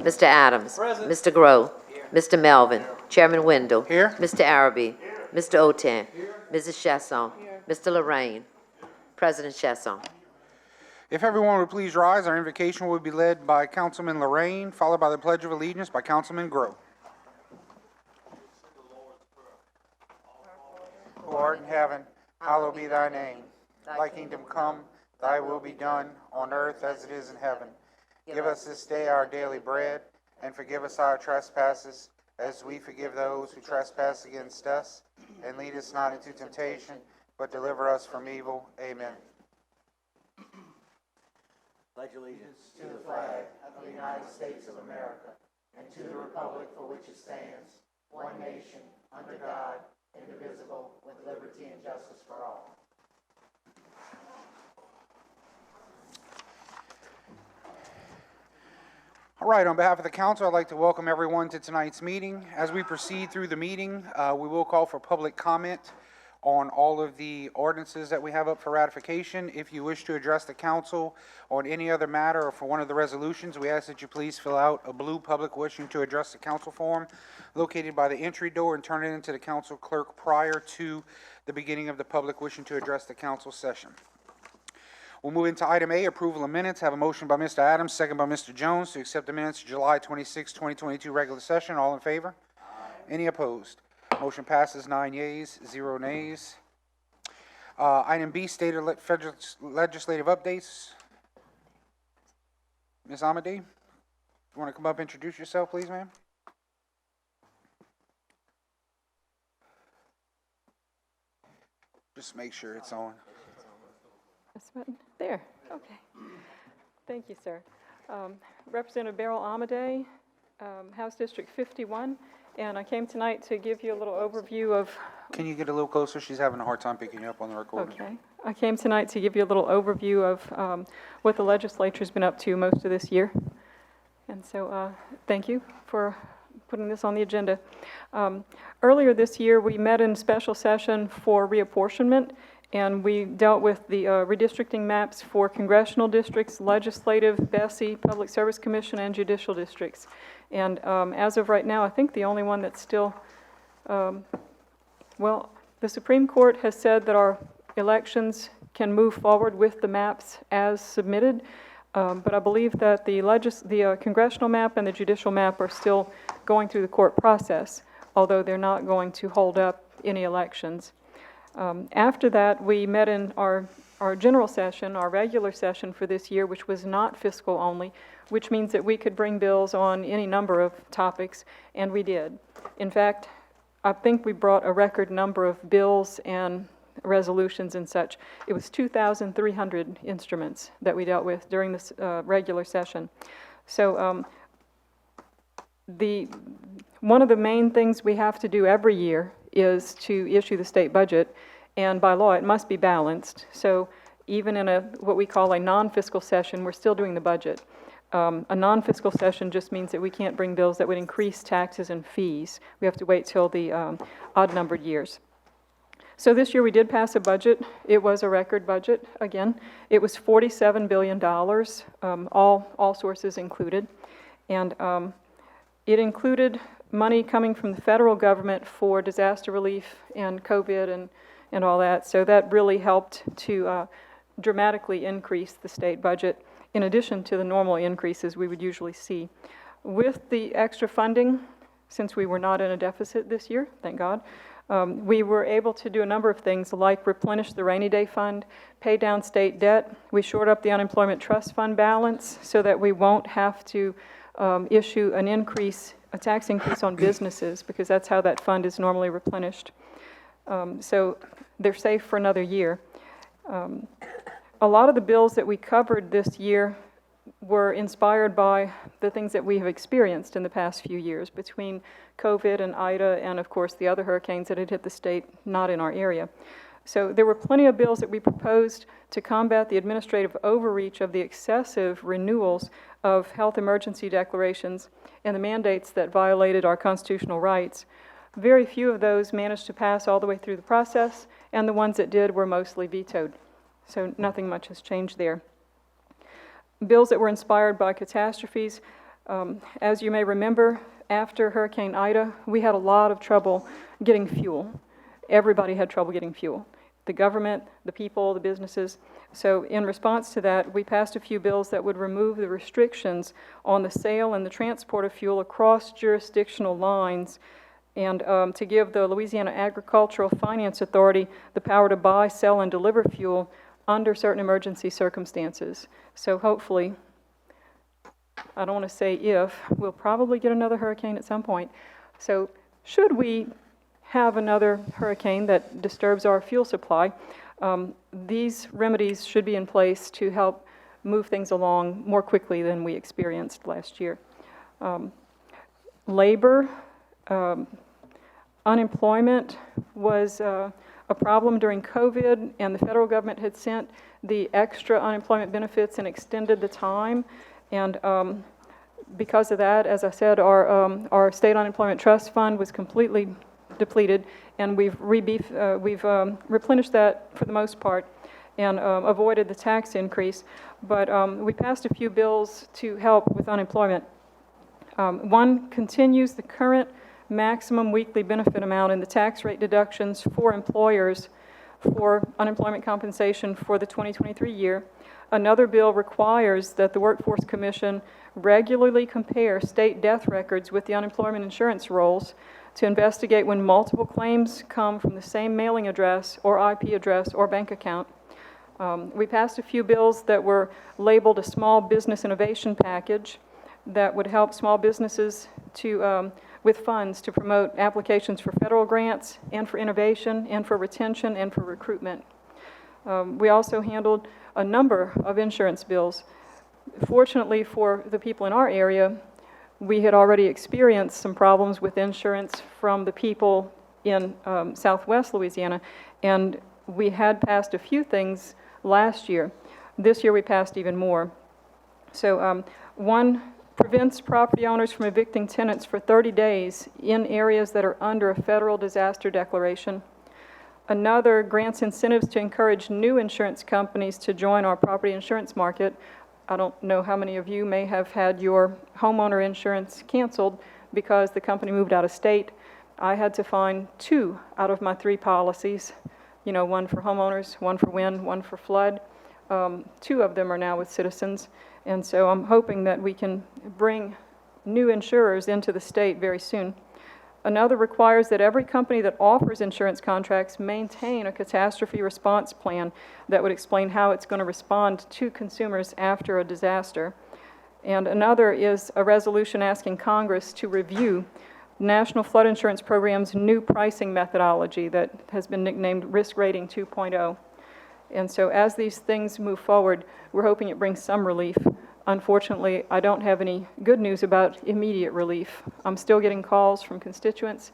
Mr. Adams. Present. Mr. Grow. Mr. Melvin. Chairman Wendell. Here. Mr. Araby. Mr. Otan. Mrs. Chasson. Mr. Lorraine. President Chasson. If everyone would please rise, our invocation will be led by Councilman Lorraine, followed by the Pledge of Allegiance by Councilman Grow. Who art in heaven, hallowed be thy name. Thy kingdom come, thy will be done, on earth as it is in heaven. Give us this day our daily bread, and forgive us our trespasses, as we forgive those who trespass against us. And lead us not into temptation, but deliver us from evil. Amen. Pledge allegiance to the flag of the United States of America and to the republic for which it stands, one nation, under God, indivisible, with liberty and justice for all. All right, on behalf of the council, I'd like to welcome everyone to tonight's meeting. As we proceed through the meeting, we will call for public comment on all of the ordinances that we have up for ratification. If you wish to address the council on any other matter or for one of the resolutions, we ask that you please fill out a blue public wishing to address the council form located by the entry door and turn it into the council clerk prior to the beginning of the public wishing to address the council session. We'll move into item A, approval of minutes. Have a motion by Mr. Adams, second by Mr. Jones to accept the minutes of July 26, 2022 regular session. All in favor? Aye. Any opposed? Motion passes 9 yeas, 0 nays. Item B, state federal legislative updates. Ms. Amadee, you want to come up and introduce yourself, please, ma'am? Just make sure it's on. This button? There. Okay. Thank you, sir. Representative Beryl Amadee, House District 51, and I came tonight to give you a little overview of... Can you get a little closer? She's having a hard time picking you up on the recording. Okay. I came tonight to give you a little overview of what the legislature's been up to most of this year. And so thank you for putting this on the agenda. Earlier this year, we met in special session for reapportionment, and we dealt with the redistricting maps for congressional districts, legislative, BESI, Public Service Commission, and judicial districts. And as of right now, I think the only one that's still, well, the Supreme Court has said that our elections can move forward with the maps as submitted, but I believe that the congressional map and the judicial map are still going through the court process, although they're not going to hold up any elections. After that, we met in our general session, our regular session for this year, which was not fiscal only, which means that we could bring bills on any number of topics, and we did. In fact, I think we brought a record number of bills and resolutions and such. It was 2,300 instruments that we dealt with during this regular session. So one of the main things we have to do every year is to issue the state budget, and by law it must be balanced. So even in what we call a non-fiscal session, we're still doing the budget. A non-fiscal session just means that we can't bring bills that would increase taxes and fees. We have to wait till the odd-numbered years. So this year we did pass a budget. It was a record budget again. It was $47 billion, all sources included, and it included money coming from the federal government for disaster relief and COVID and all that. So that really helped to dramatically increase the state budget in addition to the normal increases we would usually see. With the extra funding, since we were not in a deficit this year, thank God, we were able to do a number of things like replenish the rainy day fund, pay down state debt. We shored up the unemployment trust fund balance so that we won't have to issue a tax increase on businesses, because that's how that fund is normally replenished. So they're safe for another year. A lot of the bills that we covered this year were inspired by the things that we have experienced in the past few years between COVID and Ida and, of course, the other hurricanes that had hit the state not in our area. So there were plenty of bills that we proposed to combat the administrative overreach of the excessive renewals of health emergency declarations and the mandates that violated our constitutional rights. Very few of those managed to pass all the way through the process, and the ones that did were mostly vetoed. So nothing much has changed there. Bills that were inspired by catastrophes, As you may remember, after Hurricane Ida, we had a lot of trouble getting fuel. Everybody had trouble getting fuel. The government, the people, the businesses. So in response to that, we passed a few bills that would remove the restrictions on the sale and the transport of fuel across jurisdictional lines, and to give the Louisiana Agricultural Finance Authority the power to buy, sell, and deliver fuel under certain emergency circumstances. So hopefully, I don't want to say if, we'll probably get another hurricane at some point. So should we have another hurricane that disturbs our fuel supply, these remedies should be in place to help move things along more quickly than we experienced last year. Labor, unemployment was a problem during COVID, and the federal government had sent the extra unemployment benefits and extended the time. And because of that, as I said, our state unemployment trust fund was completely depleted, and we've replenished that for the most part and avoided the tax increase. But we passed a few bills to help with unemployment. One continues the current maximum weekly benefit amount and the tax rate deductions for employers for unemployment compensation for the 2023 year. Another bill requires that the Workforce Commission regularly compare state death records with the unemployment insurance rolls to investigate when multiple claims come from the same mailing address or IP address or bank account. We passed a few bills that were labeled a small business innovation package that would help small businesses to with funds to promote applications for federal grants and for innovation and for retention and for recruitment. We also handled a number of insurance bills. Fortunately for the people in our area, we had already experienced some problems with insurance from the people in southwest Louisiana, and we had passed a few things last year. This year we passed even more. So one prevents property owners from evicting tenants for 30 days in areas that are under a federal disaster declaration. Another grants incentives to encourage new insurance companies to join our property insurance market. I don't know how many of you may have had your homeowner insurance canceled because the company moved out of state. I had to find 2 out of my 3 policies, one for homeowners, one for wind, one for flood. 2 of them are now with Citizens, and so I'm hoping that we can bring new insurers into the state very soon. Another requires that every company that offers insurance contracts maintain a catastrophe response plan that would explain how it's going to respond to consumers after a disaster. And another is a resolution asking Congress to review National Flood Insurance Program's new pricing methodology that has been nicknamed Risk Rating 2.0. And so as these things move forward, we're hoping it brings some relief. Unfortunately, I don't have any good news about immediate relief. I'm still getting calls from constituents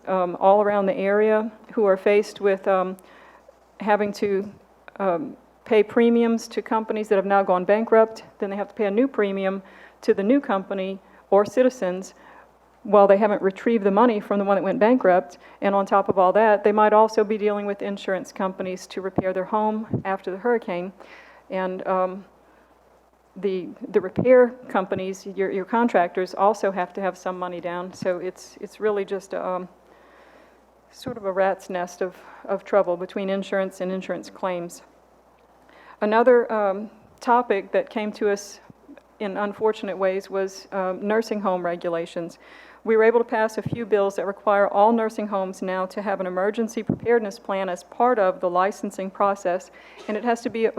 all around the area who are faced with having to pay premiums to companies that have now gone bankrupt. Then they have to pay a new premium to the new company or Citizens while they haven't retrieved the money from the one that went bankrupt. And on top of all that, they might also be dealing with insurance companies to repair their home after the hurricane. And the repair companies, your contractors, also have to have some money down. So it's really just sort of a rat's nest of trouble between insurance and insurance claims. Another topic that came to us in unfortunate ways was nursing home regulations. We were able to pass a few bills that require all nursing homes now to have an emergency preparedness plan as part of the licensing process, and it has to be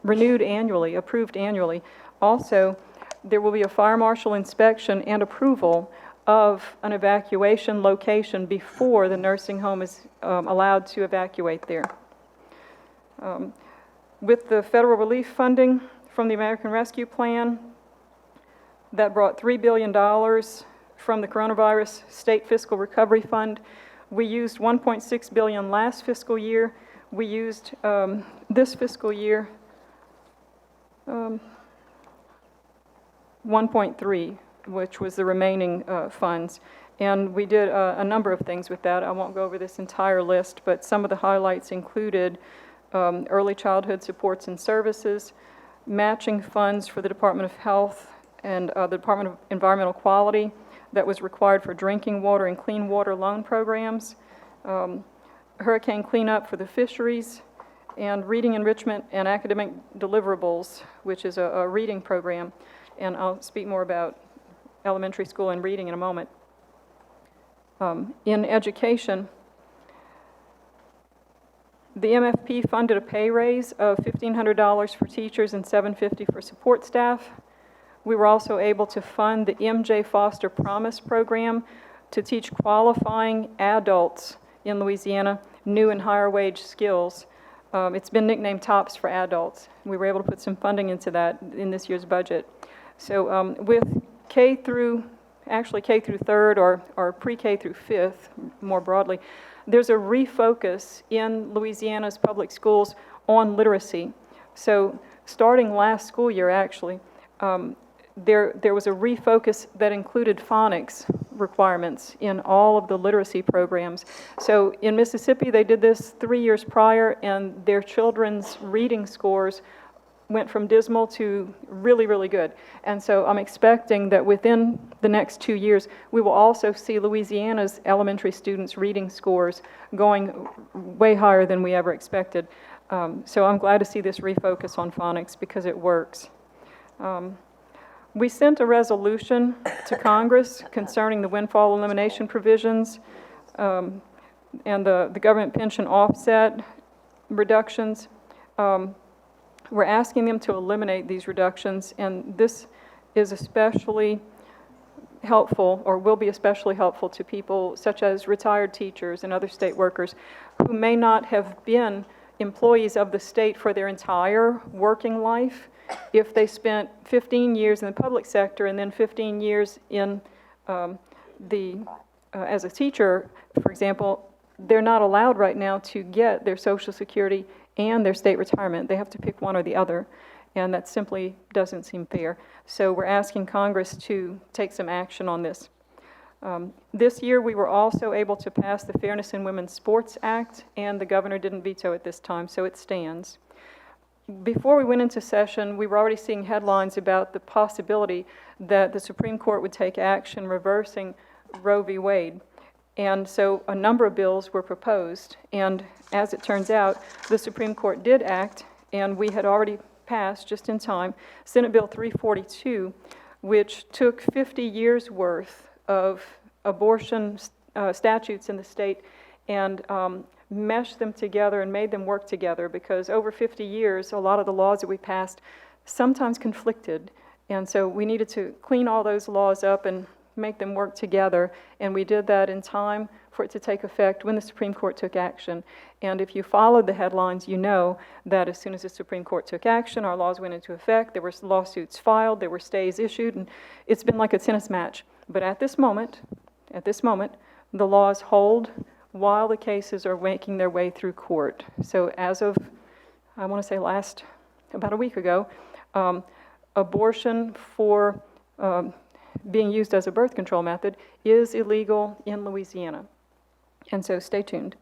renewed annually, approved annually. Also, there will be a fire marshal inspection and approval of an evacuation location before the nursing home is allowed to evacuate there. With the federal relief funding from the American Rescue Plan, that brought $3 billion from the Coronavirus State Fiscal Recovery Fund. We used $1.6 billion last fiscal year. We used this fiscal year 1.3, which was the remaining funds. And we did a number of things with that. I won't go over this entire list, but some of the highlights included early childhood supports and services, matching funds for the Department of Health and the Department of Environmental Quality that was required for drinking water and clean water loan programs, hurricane cleanup for the fisheries, and reading enrichment and academic deliverables, which is a reading program. And I'll speak more about elementary school and reading in a moment. In education, the MFP funded a pay raise of $1,500 for teachers and $750 for support staff. We were also able to fund the MJ Foster Promise program to teach qualifying adults in Louisiana new and higher wage skills. It's been nicknamed TOPS for adults. We were able to put some funding into that in this year's budget. So with K through third or pre-K through fifth, more broadly, there's a refocus in Louisiana's public schools on literacy. So starting last school year, actually, there was a refocus that included phonics requirements in all of the literacy programs. So in Mississippi, they did this 3 years prior, and their children's reading scores went from dismal to really, really good. And so I'm expecting that within the next 2 years, we will also see Louisiana's elementary students' reading scores going way higher than we ever expected. So I'm glad to see this refocus on phonics because it works. We sent a resolution to Congress concerning the windfall elimination provisions and the government pension offset reductions. We're asking them to eliminate these reductions, and this is especially helpful, or will be especially helpful to people such as retired teachers and other state workers who may not have been employees of the state for their entire working life. If they spent 15 years in the public sector and then 15 years in as a teacher, for example, they're not allowed right now to get their Social Security and their state retirement. They have to pick one or the other, and that simply doesn't seem fair. So we're asking Congress to take some action on this. This year, we were also able to pass the Fairness in Women's Sports Act, and the governor didn't veto it this time, so it stands. Before we went into session, we were already seeing headlines about the possibility that the Supreme Court would take action reversing Roe v. Wade. And so a number of bills were proposed, and as it turns out, the Supreme Court did act, and we had already passed, just in time, Senate Bill 342, which took 50 years' worth of abortion statutes in the state and meshed them together and made them work together, because over 50 years, a lot of the laws that we passed sometimes conflicted, and so we needed to clean all those laws up and make them work together, and we did that in time for it to take effect when the Supreme Court took action. And if you followed the headlines, you know that as soon as the Supreme Court took action, our laws went into effect, there were lawsuits filed, there were stays issued, and it's been like a tennis match. But at this moment, the laws hold while the cases are making their way through court. So as of, I want to say about a week ago, abortion for being used as a birth control method is illegal in Louisiana. And so stay tuned.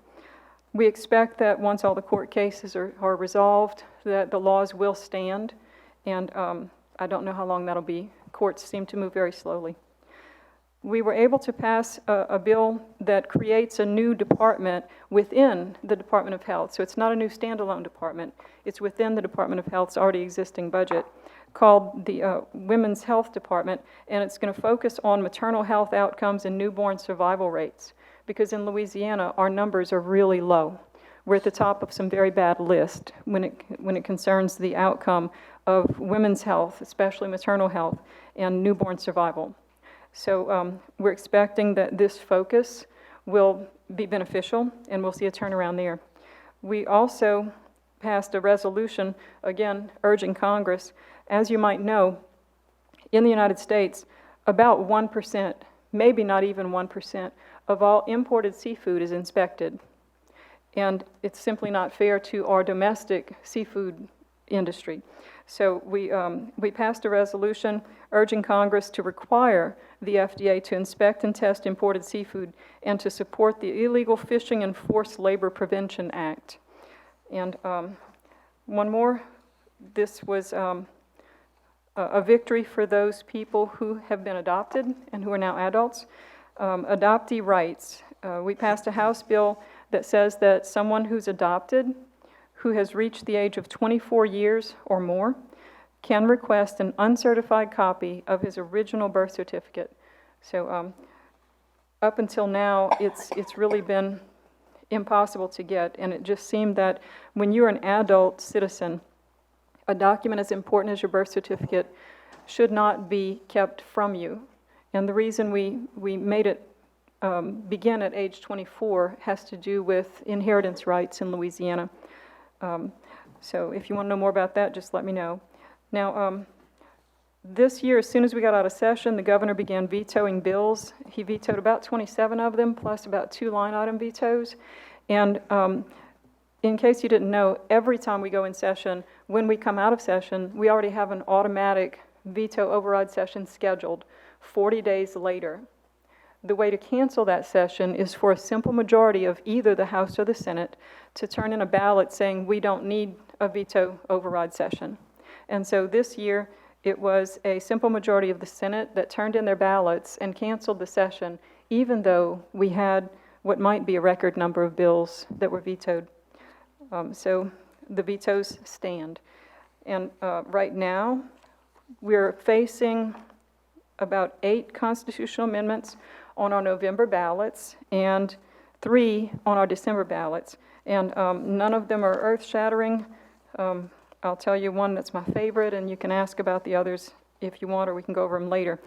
We expect that once all the court cases are resolved, that the laws will stand, and I don't know how long that'll be. Courts seem to move very slowly. We were able to pass a bill that creates a new department within the Department of Health. So it's not a new standalone department. It's within the Department of Health's already existing budget, called the Women's Health Department, and it's going to focus on maternal health outcomes and newborn survival rates, because in Louisiana, our numbers are really low. We're at the top of some very bad lists when it concerns the outcome of women's health, especially maternal health, and newborn survival. So we're expecting that this focus will be beneficial, and we'll see a turnaround there. We also passed a resolution, again, urging Congress. As you might know, in the United States, about 1%, maybe not even 1%, of all imported seafood is inspected. And it's simply not fair to our domestic seafood industry. So we passed a resolution urging Congress to require the FDA to inspect and test imported seafood and to support the Illegal Fishing and Forced Labor Prevention Act. And one more, this was a victory for those people who have been adopted and who are now adults. Adoptee Rights. We passed a House bill that says that someone who's adopted, who has reached the age of 24 years or more, can request an uncertified copy of his original birth certificate. So up until now, it's really been impossible to get, and it just seemed that when you're an adult citizen, a document as important as your birth certificate should not be kept from you. And the reason we made it begin at age 24 has to do with inheritance rights in Louisiana. So if you want to know more about that, just let me know. Now, this year, as soon as we got out of session, the governor began vetoing bills. He vetoed about 27 of them, plus about 2 line item vetoes. And in case you didn't know, every time we go in session, when we come out of session, we already have an automatic veto override session scheduled 40 days later. The way to cancel that session is for a simple majority of either the House or the Senate to turn in a ballot saying we don't need a veto override session. And so this year, it was a simple majority of the Senate that turned in their ballots and canceled the session, even though we had what might be a record number of bills that were vetoed. So the vetoes stand. And right now, we're facing about 8 constitutional amendments on our November ballots and 3 on our December ballots. And none of them are earth-shattering. I'll tell you one that's my favorite, and you can ask about the others if you want, or we can go over them later.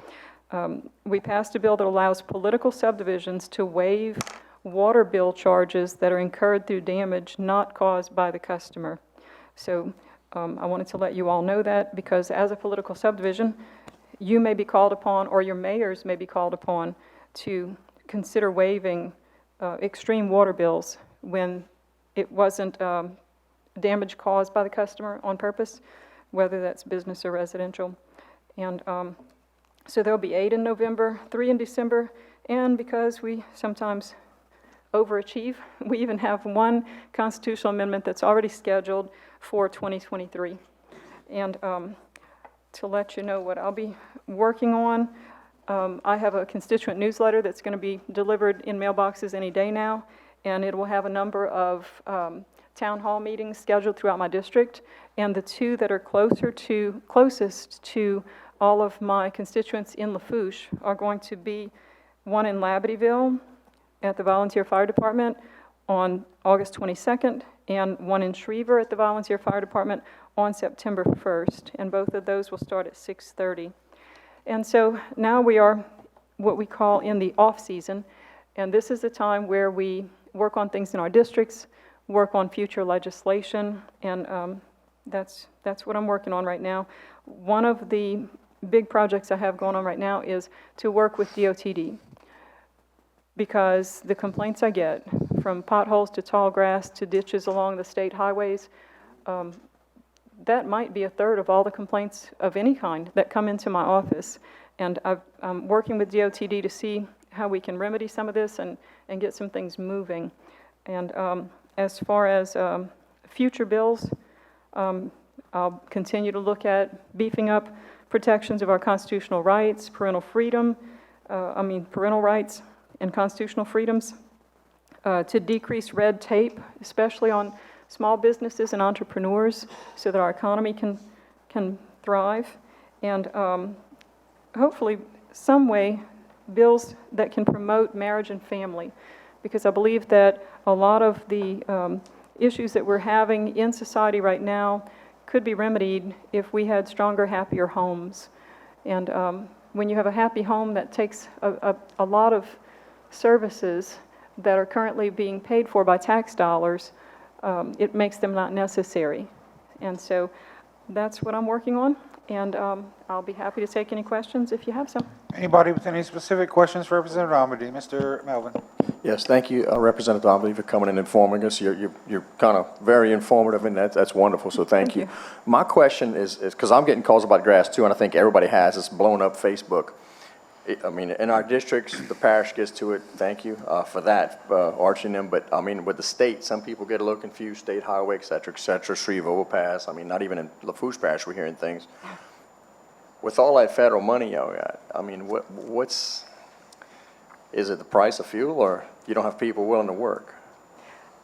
We passed a bill that allows political subdivisions to waive water bill charges that are incurred through damage not caused by the customer. So I wanted to let you all know that, because as a political subdivision, you may be called upon, or your mayors may be called upon, to consider waiving extreme water bills when it wasn't damage caused by the customer on purpose, whether that's business or residential. And so there'll be 8 in November, 3 in December, and because we sometimes overachieve, we even have 1 constitutional amendment that's already scheduled for 2023. And to let you know what I'll be working on, I have a constituent newsletter that's going to be delivered in mailboxes any day now, and it will have a number of town hall meetings scheduled throughout my district, and the 2 that are closest to all of my constituents in Lafourche are going to be one in Labodyville at the Volunteer Fire Department on August 22nd, and one in Schriever at the Volunteer Fire Department on September 1st, and both of those will start at 6:30. And so now we are what we call in the off-season, and this is the time where we work on things in our districts, work on future legislation, and that's what I'm working on right now. One of the big projects I have going on right now is to work with DOTD, because the complaints I get, from potholes to tall grass to ditches along the state highways, that might be 1/3 of all the complaints of any kind that come into my office. And I'm working with DOTD to see how we can remedy some of this and get some things moving. And as far as future bills, I'll continue to look at beefing up protections of our constitutional rights, parental rights and constitutional freedoms, to decrease red tape, especially on small businesses and entrepreneurs, so that our economy can thrive, and hopefully some way bills that can promote marriage and family, because I believe that a lot of the issues that we're having in society right now could be remedied if we had stronger, happier homes. And when you have a happy home, that takes a lot of services that are currently being paid for by tax dollars, it makes them not necessary. And so that's what I'm working on, and I'll be happy to take any questions if you have some. Anybody with any specific questions for Representative Amending? Mr. Melvin. Yes, thank you, Representative Amending, for coming and informing us. You're kind of very informative, and that's wonderful, so thank you. My question is because I'm getting calls about grass too, and I think everybody has. It's blown up Facebook. I mean, in our districts, the parish gets to it. Thank you for that, arching them. But I mean, with the state, some people get a little confused. State highway, et cetera, Shreve overpass. I mean, not even in Lafourche Parish, we're hearing things. With all that federal money y'all got, I mean, is it the price of fuel, or you don't have people willing to work?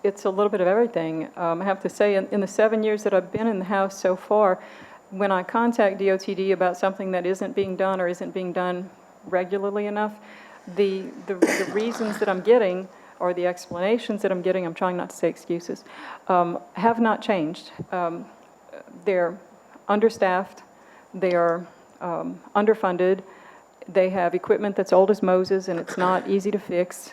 It's a little bit of everything. I have to say, in the 7 years that I've been in the House so far, when I contact DOTD about something that isn't being done or isn't being done regularly enough, the reasons that I'm getting, or the explanations that I'm getting, I'm trying not to say excuses, have not changed. They're understaffed, they are underfunded, they have equipment that's old as Moses and it's not easy to fix.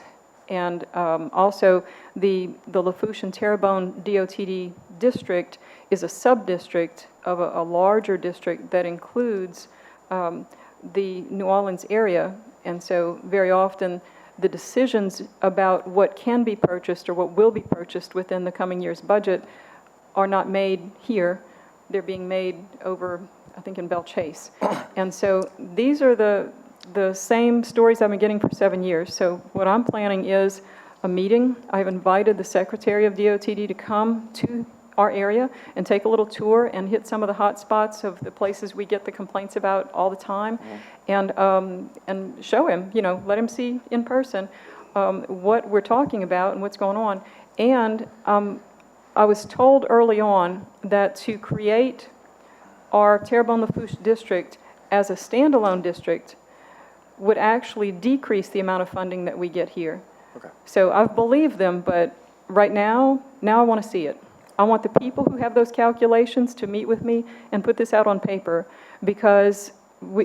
And also, the Lafourche and Terrebonne DOTD district is a sub-district of a larger district that includes the New Orleans area. And so very often, the decisions about what can be purchased or what will be purchased within the coming year's budget are not made here. They're being made over, I think, in Belle Chase. And so these are the same stories I've been getting for 7 years. So what I'm planning is a meeting. I've invited the Secretary of DOTD to come to our area and take a little tour and hit some of the hot spots of the places we get the complaints about all the time, and show him, let him see in person what we're talking about and what's going on. And I was told early on that to create our Terrebonne-Lafourche district as a standalone district would actually decrease the amount of funding that we get here. Okay. So I've believed them, but right now I want to see it. I want the people who have those calculations to meet with me and put this out on paper, because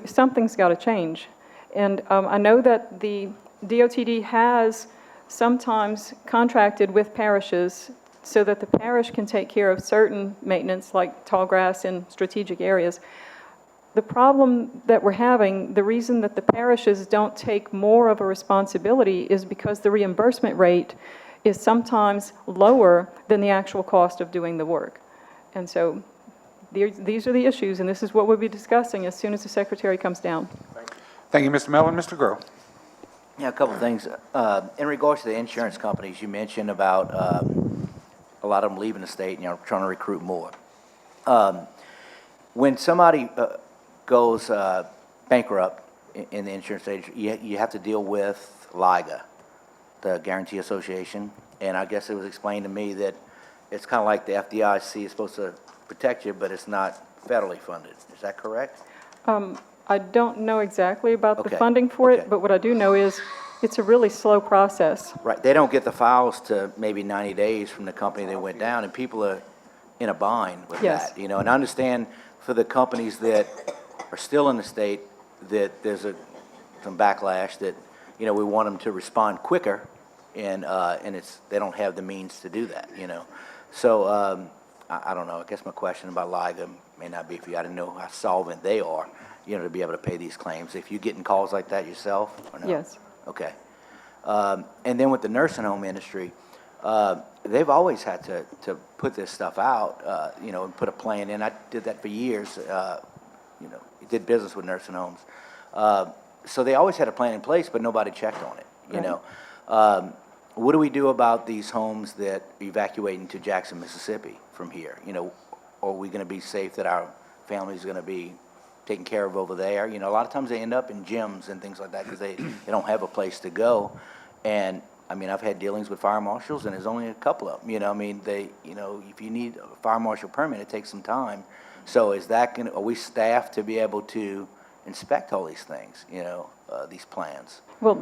something's got to change. And I know that the DOTD has sometimes contracted with parishes so that the parish can take care of certain maintenance, like tall grass in strategic areas. The problem that we're having, the reason that the parishes don't take more of a responsibility, is because the reimbursement rate is sometimes lower than the actual cost of doing the work. And so these are the issues, and this is what we'll be discussing as soon as the Secretary comes down. Thank you, Mr. Mellon. Mr. Groh. Yeah, a couple of things. In regards to the insurance companies, you mentioned about a lot of them leaving the state and trying to recruit more. When somebody goes bankrupt in the insurance stage, you have to deal with LIGA, the Guarantee Association, and I guess it was explained to me that it's kind of like the FDIC is supposed to protect you, but it's not federally funded. Is that correct? I don't know exactly about the Okay, funding for okay. it, but what I do know is it's a really slow process. Right. They don't get the files to maybe 90 days from the company that went down, and people are in a bind with Yes. that. And I understand for the companies that are still in the state that there's some backlash that, we want them to respond quicker, and they don't have the means to do that, So, I don't know. I guess my question about LIGA may not be if you got to know how solvent they are, to be able to pay these claims. If you're getting calls like that yourself, or no? Yes. Okay. And then with the nursing home industry, they've always had to put this stuff out, and put a plan in. I did that for years, did business with nursing homes. So they always had a plan in place, but nobody checked on it, What do we do about these homes that evacuate to Jackson, Mississippi from here? Are we going to be safe that our family's going to be taken care of over there? A lot of times they end up in gyms and things like that because they don't have a place to go. And I've had dealings with fire marshals, and there's only a couple of them. If you need a fire marshal permit, it takes some time. So are we staffed to be able to inspect all these things, these plans? Well,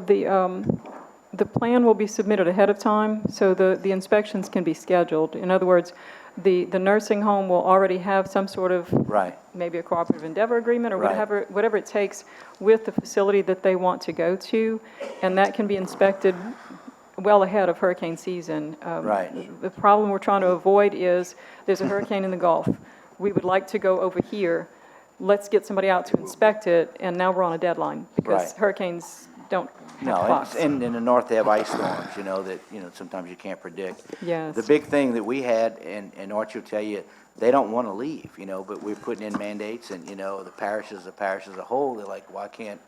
the plan will be submitted ahead of time, so the inspections can be scheduled. In other words, the nursing home will already have some sort of, Right. maybe a cooperative endeavor agreement or Right. whatever it takes with the facility that they want to go to, and that can be inspected well ahead of hurricane season. Right. The problem we're trying to avoid is there's a hurricane in the Gulf. We would like to go over here. Let's get somebody out to inspect it, and now we're on a deadline because Right. hurricanes don't have No, clocks. and in the north they have ice storms, that sometimes you can't predict. Yes. The big thing that we had, and Archie will tell you, they don't want to leave, but we're putting in mandates, and the parish as a whole, they're like, why can't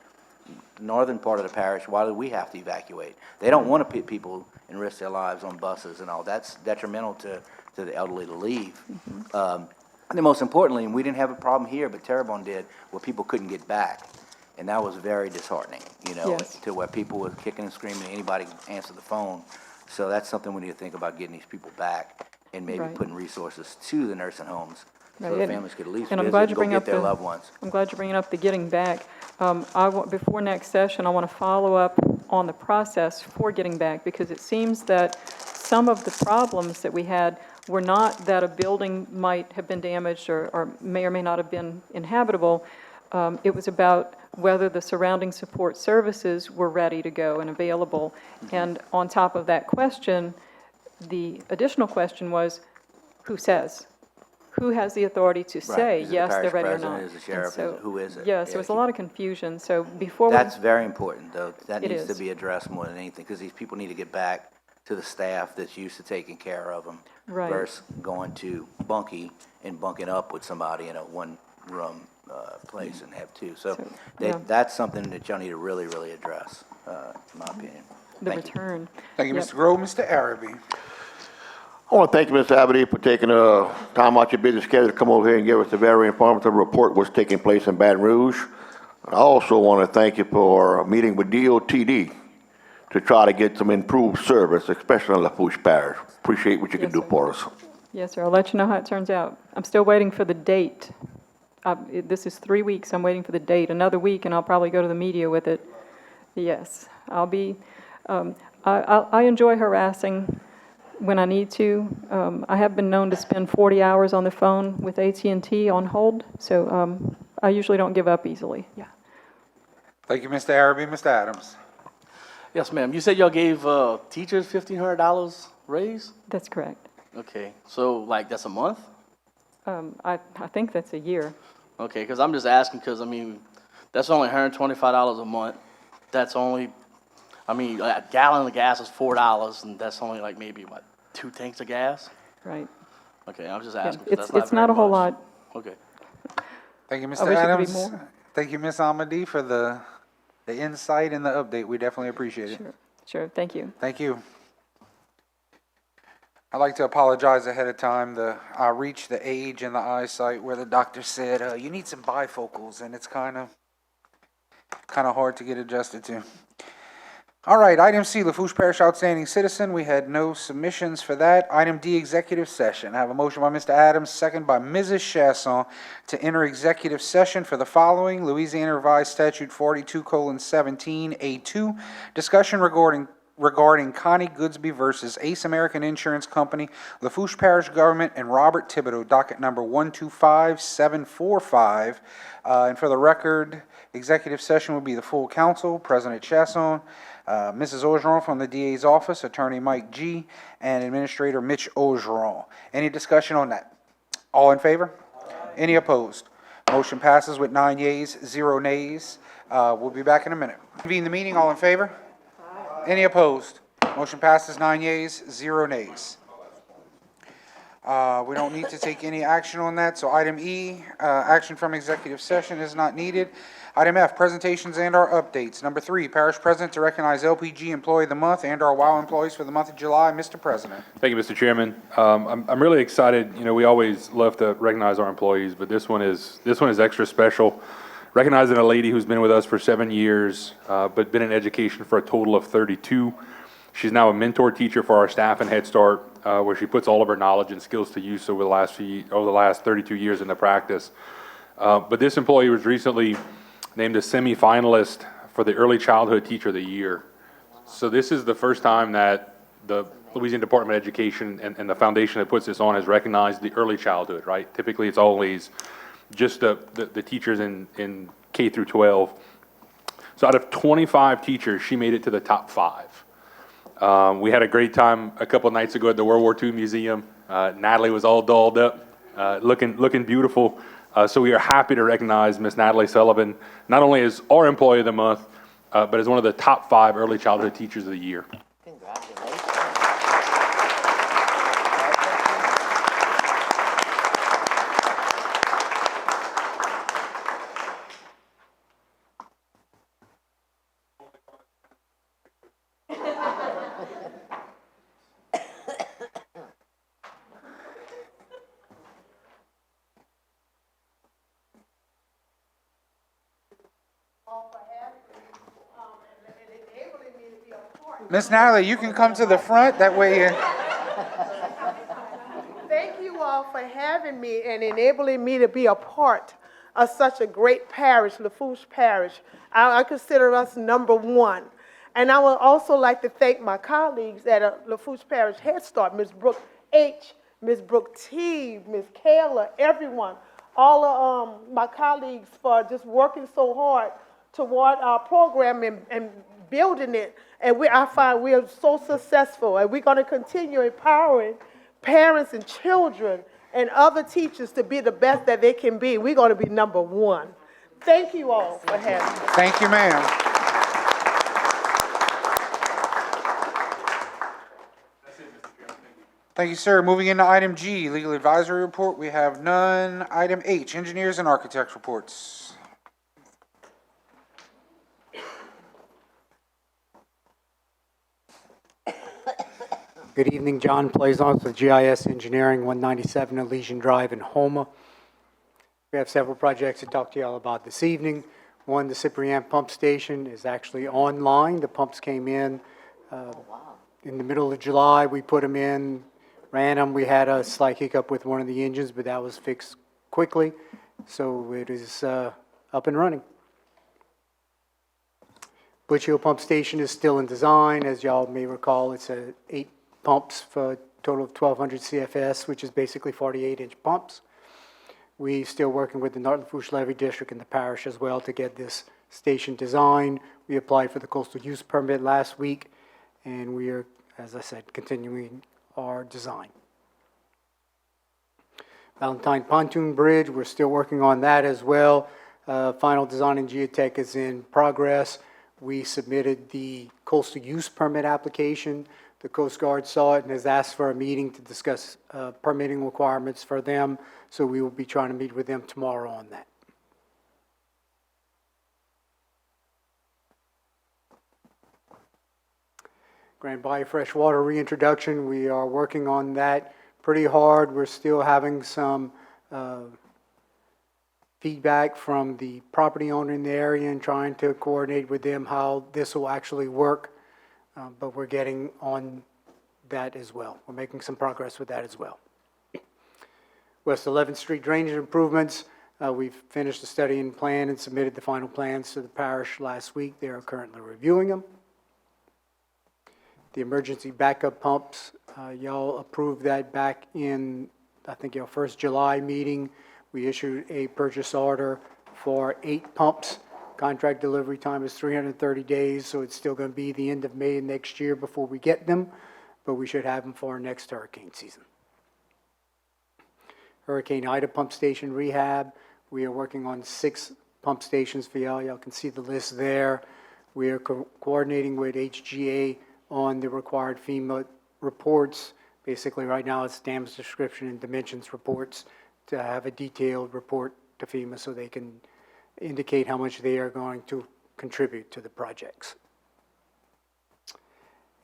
the northern part of the parish? Why do we have to evacuate? They don't want to put people and risk their lives on buses and all. That's detrimental to the elderly to leave. And then most importantly, and we didn't have a problem here, but Terrebonne did, where people couldn't get back. And that was very disheartening, you know, Yes. to where people were kicking and screaming, anybody could answer the phone. So that's something we need to think about, getting these people back and maybe Right. putting resources to the nursing homes so Right, the and- families could at least and I'm visit glad and you go bring get up their the- loved ones. I'm glad you're bringing up the getting back. Before next session, I want to follow up on the process for getting back, because it seems that some of the problems that we had were not that a building might have been damaged or may or may not have been inhabitable. It was about whether the surrounding support services were ready to go and available. And on top of that question, the additional question was, who says? Who has the authority to say, Is it the yes, they're parish ready or president? not? Is it the sheriff? And Is it- who is it? Yes, Yeah, there was a keep- lot of confusion, so before we... That's very important, though. That It needs to is. be addressed more than anything, because these people need to get back to the staff that's used to taking care of them. Right. Versus going to bunkie and bunking up with somebody in a one-room place and have two. So yeah. that's something that y'all need to really, really address, in my opinion. The Thank you. return. Thank you, Yep. Mr. Grove. Mr. Araby. I want to thank you, Mr. Abity, for taking time out your busy schedule to come over here and give us a very informative report what's taking place in Baton Rouge. I also want to thank you for meeting with DOTD to try to get some improved service, especially in Lafourche Parish. Appreciate what you can Yes, do sir. for us. Yes, sir, I'll let you know how it turns out. I'm still waiting for the date. This is 3 weeks, I'm waiting for the date. Another week, and I'll probably go to the media with it. Yes, I'll be, I enjoy harassing when I need to. I have been known to spend 40 hours on the phone with AT&T on hold, so I usually don't give up easily, yeah. Thank you, Mr. Araby. Mr. Adams. Yes, ma'am. You said y'all gave teachers $1,500 raise? That's correct. Okay, so like that's a month? I think that's a year. Okay, because I'm just asking because, I mean, that's only $125 a month. That's only, I mean, a gallon of gas is $4, and that's only like maybe, what, 2 tanks of gas? Right. Okay, I'm just Yeah, asking. 'cause it's not a whole very lot. much. Okay. Thank you, I Mr. wish it could be Adams. more. Thank you, Ms. Amadi, for the insight and the update. We definitely appreciate it. Sure, thank you. Thank you. I'd like to apologize ahead of time. I reached the age and the eyesight where the doctor said, you need some bifocals, and it's kind of hard to get adjusted to. All right, item C, Lafourche Parish Outstanding Citizen. We had no submissions for that. Item D, Executive Session. I have a motion by Mr. Adams, second by Mrs. Chasson, to enter executive session for the following: Louisiana Revised Statute 42:17A2, discussion regarding Connie Goodsby versus Ace American Insurance Company, Lafourche Parish Government, and Robert Thibodeau, docket number 125745. And for the record, executive session will be the full council, President Chasson, Mrs. Orgeron from the DA's office, Attorney Mike G., and Administrator Mitch Orgeron. Any discussion on that? All in favor? Any opposed? Motion passes with 9 yeas, 0 nays. We'll be back in a minute. Convene the meeting, all in favor? Any opposed? Motion passes 9 yeas, 0 nays. We don't need to take any action on that, so item E, action from executive session is not needed. Item F, presentations and/or updates. Number 3, Parish President to recognize LPG Employee of the Month and/or WOW employees for the month of July. Mr. President. Thank you, Mr. Chairman. I'm really excited. You know, we always love to recognize our employees, but this one is extra special. Recognizing a lady who's been with us for 7 years, but been in education for a total of 32. She's now a mentor teacher for our staff in Head Start, where she puts all of her knowledge and skills to use over the last 32 years in the practice. But this employee was recently named a semi-finalist for the Early Childhood Teacher of the Year. So this is the first time that the Louisiana Department of Education and the foundation that puts this on has recognized the early childhood, right? Typically, it's always just the teachers in K through 12. So out of 25 teachers, she made it to the top 5. We had a great time a couple nights ago at the World War II Museum. Natalie was all dolled up, looking beautiful. So we are happy to recognize Miss Natalie Sullivan, not only as our Employee of the Month, but as one of the top 5 early childhood teachers of the year. Congratulations. Miss Natalie, you can come to the front, that way you... Thank you all for having me and enabling me to be a part of such a great parish, Lafourche Parish. I consider us number one. And I would also like to thank my colleagues at Lafourche Parish Head Start, Ms. Brooke H., Ms. Brooke T., Ms. Kayla, everyone, all of my colleagues for just working so hard toward our program and building it. And I find we are so successful, and we're going to continue empowering parents and children and other teachers to be the best that they can be. We're going to be number one. Thank you all for having me. Thank you, ma'am. Thank you, sir. Moving into item G, legal advisory report, we have none. Item H, engineers and architects reports. Good evening, John Plaisance with GIS Engineering, 197 Elysian Drive in Houma. We have several projects to talk to you all about this evening. One, the Cyprien pump station is actually online. The pumps came in in the middle of July. We put them in, ran them. We had a slight hiccup with one of the engines, but that was fixed quickly. So it is up and running. Butch Hill Pump Station is still in design. As y'all may recall, it's 8 pumps for a total of 1,200 CFS, which is basically 48-inch pumps. We're still working with the North Lafourche Levy District and the parish as well to get this station designed. We applied for the coastal use permit last week, and we are, as I said, continuing our design. Valentine Pontoon Bridge, we're still working on that as well. Final design and geotech is in progress. We submitted the coastal use permit application. The Coast Guard saw it and has asked for a meeting to discuss permitting requirements for them, so we will be trying to meet with them tomorrow on that. Grand Bayou freshwater reintroduction, we are working on that pretty hard. We're still having some feedback from the property owner in the area and trying to coordinate with them how this will actually work. But we're getting on that as well. We're making some progress with that as well. West 11th Street drainage improvements. We've finished the study and plan and submitted the final plans to the parish last week. They are currently reviewing them. The emergency backup pumps, y'all approved that back in, I think, your first July meeting. We issued a purchase order for 8 pumps. Contract delivery time is 330 days, so it's still going to be the end of May next year before we get them, but we should have them for our next hurricane season. Hurricane Ida pump station rehab. We are working on 6 pump stations for y'all. Y'all can see the list there. We are coordinating with HGA on the required FEMA reports. Basically, right now it's damage description and dimensions reports to have a detailed report to FEMA so they can indicate how much they are going to contribute to the projects.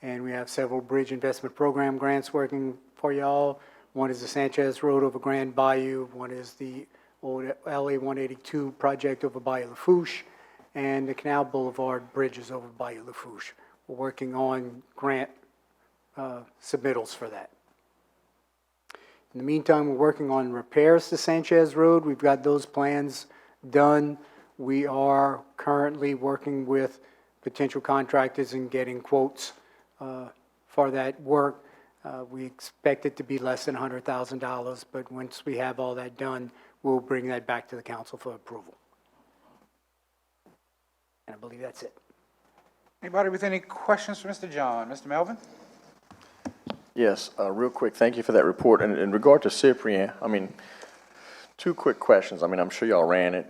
And we have several bridge investment program grants working for y'all. One is the Sanchez Road over Grand Bayou. One is the old LA 182 project over Bayou Lafourche, and the Canal Boulevard bridges over Bayou Lafourche. We're working on grant submittals for that. In the meantime, we're working on repairs to Sanchez Road. We've got those plans done. We are currently working with potential contractors and getting quotes for that work. We expect it to be less than $100,000, but once we have all that done, we'll bring that back to the council for approval. And I believe that's it. Anybody with any questions for Mr. John? Mr. Melvin? Yes, real quick, thank you for that report. And in regard to Cyprien, I mean, 2 quick questions. I mean, I'm sure y'all ran it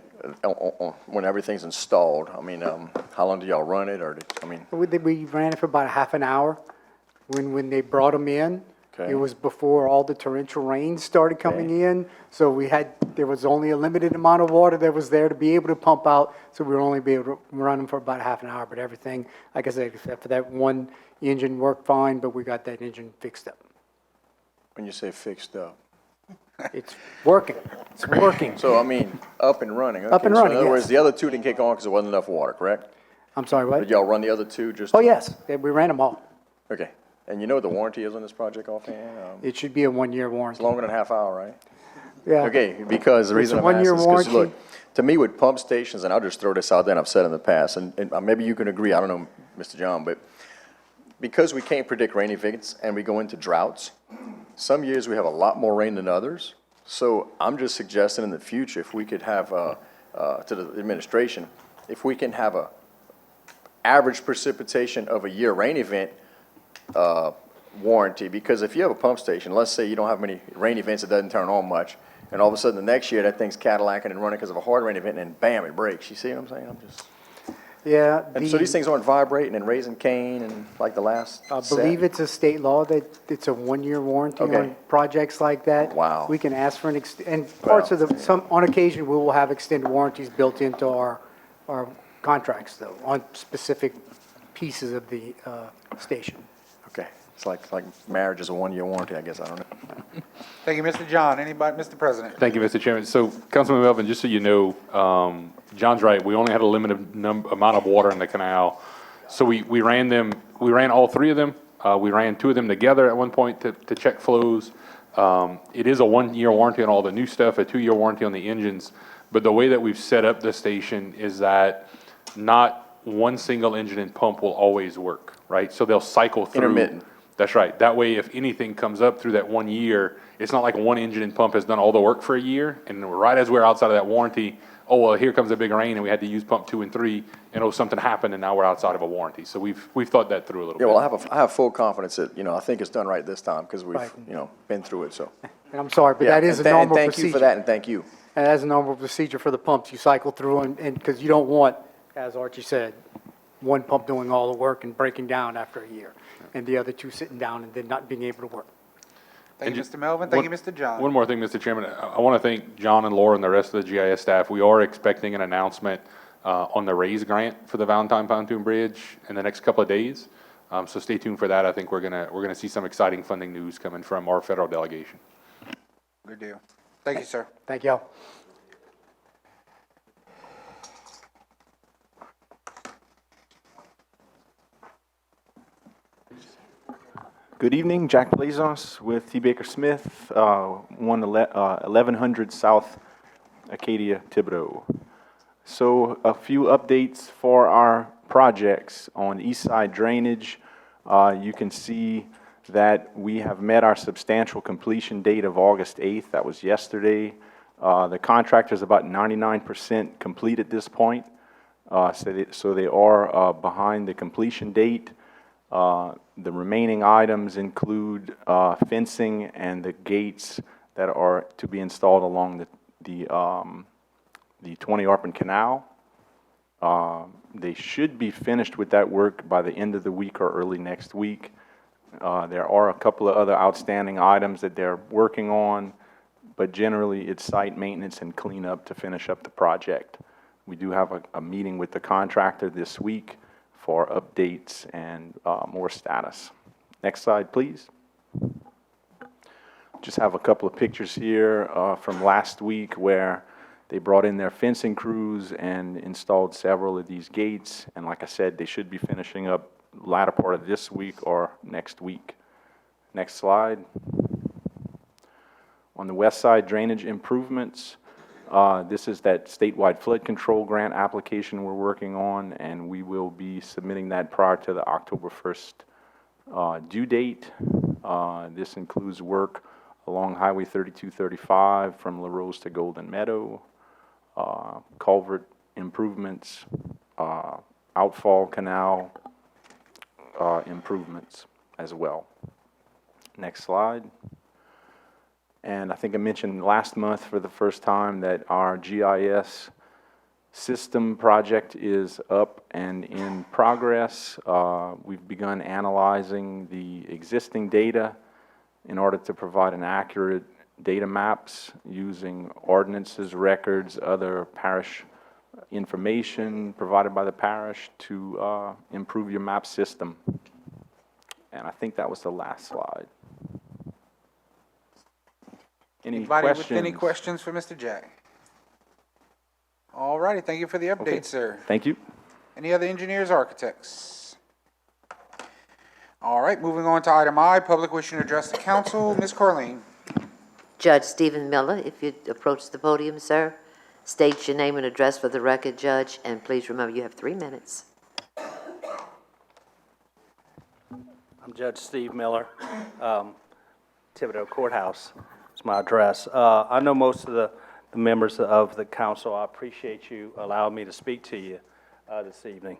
when everything's installed. I mean, how long do y'all run it, or We ran it for about a half an hour. When they brought them in, Okay. it was before all the torrential rains started coming in. So there was only a limited amount of water that was there to be able to pump out. So we were only be able to run them for about a half an hour. But everything, like I said, except for that one engine worked fine, but we got that engine fixed up. when you say fixed up? It's working. It's working. So, I mean, up and running. Up and Okay, so running, in other words, yes. the other 2 didn't kick on because there wasn't enough water, correct? I'm sorry, Did what? y'all run the other 2 just? Oh, yes. We ran them all. Okay. And you know what the warranty is on this project offhand? It should be a one-year It's warranty. longer than a half hour, right? Yeah. Okay, because the reason a I'm asking one-year is because, warranty. look, to me with pump stations, and I'll just throw this out there, and I've said in the past, and maybe you can agree, I don't know, Mr. John, but because we can't predict rain events and we go into droughts, some years we have a lot more rain than others. So I'm just suggesting in the future, if we could have, to the administration, if we can have a average precipitation of a year rain event, warranty, because if you have a pump station, let's say you don't have many rain events, it doesn't turn on much, and all of a sudden the next year that thing's Cadillacing and running because of a hard rain event, and then bam, it breaks. You see what I'm saying? Yeah. And so these things aren't vibrating and raising Cain and like the last I set? believe it's a state law that it's a one-year warranty Okay. on projects like that. Wow. We can ask for and parts of on occasion, we will have extended warranties built into our contracts though, on specific pieces of the, station. Okay, it's like marriage is a one-year warranty, I guess, I don't know. Thank you, Mr. John. Anybody, Mr. President? Thank you, Mr. Chairman. So, Councilman Melvin, just so you know, John's right. We only had a limited amount of water in the canal. So we ran all three of them. We ran two of them together at one point to check flows. It is a one-year warranty on all the new stuff, a two-year warranty on the engines. But the way that we've set up the station is that not one single engine and pump will always work, right? So they'll cycle through. Intermittent. That's right. That way, if anything comes up through that 1 year, it's not like one engine and pump has done all the work for a year, and right as we're outside of that warranty, oh, well, here comes a big rain, and we had to use pump 2 and 3, and oh, something happened, and now we're outside of a warranty. So we've thought that through a little Yeah, bit. well, I have full confidence that, I think it's done right this time, because we've, Right. been through it, so. And I'm sorry, but Yeah, that is a and normal thank procedure. you for that, and thank you. And that's a normal procedure for the pumps. You cycle through and, because you don't want, as Archie said, one pump doing all the work and breaking down after a year, and the other two sitting down and then not being able to work. Thank you, Mr. Melvin. Thank you, Mr. John. One more thing, Mr. Chairman. I want to thank John and Laura and the rest of the GIS staff. We are expecting an announcement on the RAISE grant for the Valentine Pontoon Bridge in the next couple of days. So stay tuned for that. I think we're gonna see some exciting funding news coming from our federal delegation. Good deal. Thank you, sir. Thank y'all. Good evening, Jack Blazos with T. Baker Smith, 1100 South Acadia, Thibodaux. So a few updates for our projects on East Side Drainage. You can see that we have met our substantial completion date of August 8th. That was yesterday. The contractor is about 99% complete at this point. So they are behind the completion date. The remaining items include fencing and the gates that are to be installed along the 20 Arpin Canal. They should be finished with that work by the end of the week or early next week. There are a couple of other outstanding items that they're working on, but generally it's site maintenance and cleanup to finish up the project. We do have a meeting with the contractor this week for updates and more status. Next slide, please. Just have a couple of pictures here from last week where they brought in their fencing crews and installed several of these gates. And like I said, they should be finishing up latter part of this week or next week. Next slide. On the west side, drainage improvements. This is that statewide flood control grant application we're working on, and we will be submitting that prior to the October 1st due date. This includes work along Highway 3235 from La Rose to Golden Meadow, culvert improvements, outfall canal improvements as well. Next slide. And I think I mentioned last month for the first time that our GIS system project is up and in progress. We've begun analyzing the existing data in order to provide an accurate data maps using ordinances, records, other parish information provided by the parish to improve your map system. And I think that was the last slide. Anybody with any questions for Mr. Jack? All righty, thank you for the update, sir. Thank you. Any other engineers, architects? All right, moving on to item I, public wishing to address the council. Ms. Carleen. Judge Stephen Miller, if you'd approach the podium, sir. State your name and address for the record, Judge, and please remember you have 3 minutes. I'm Judge Steve Miller, Thibodeau Courthouse is my address. I know most of the members of the council. I appreciate you allowing me to speak to you this evening.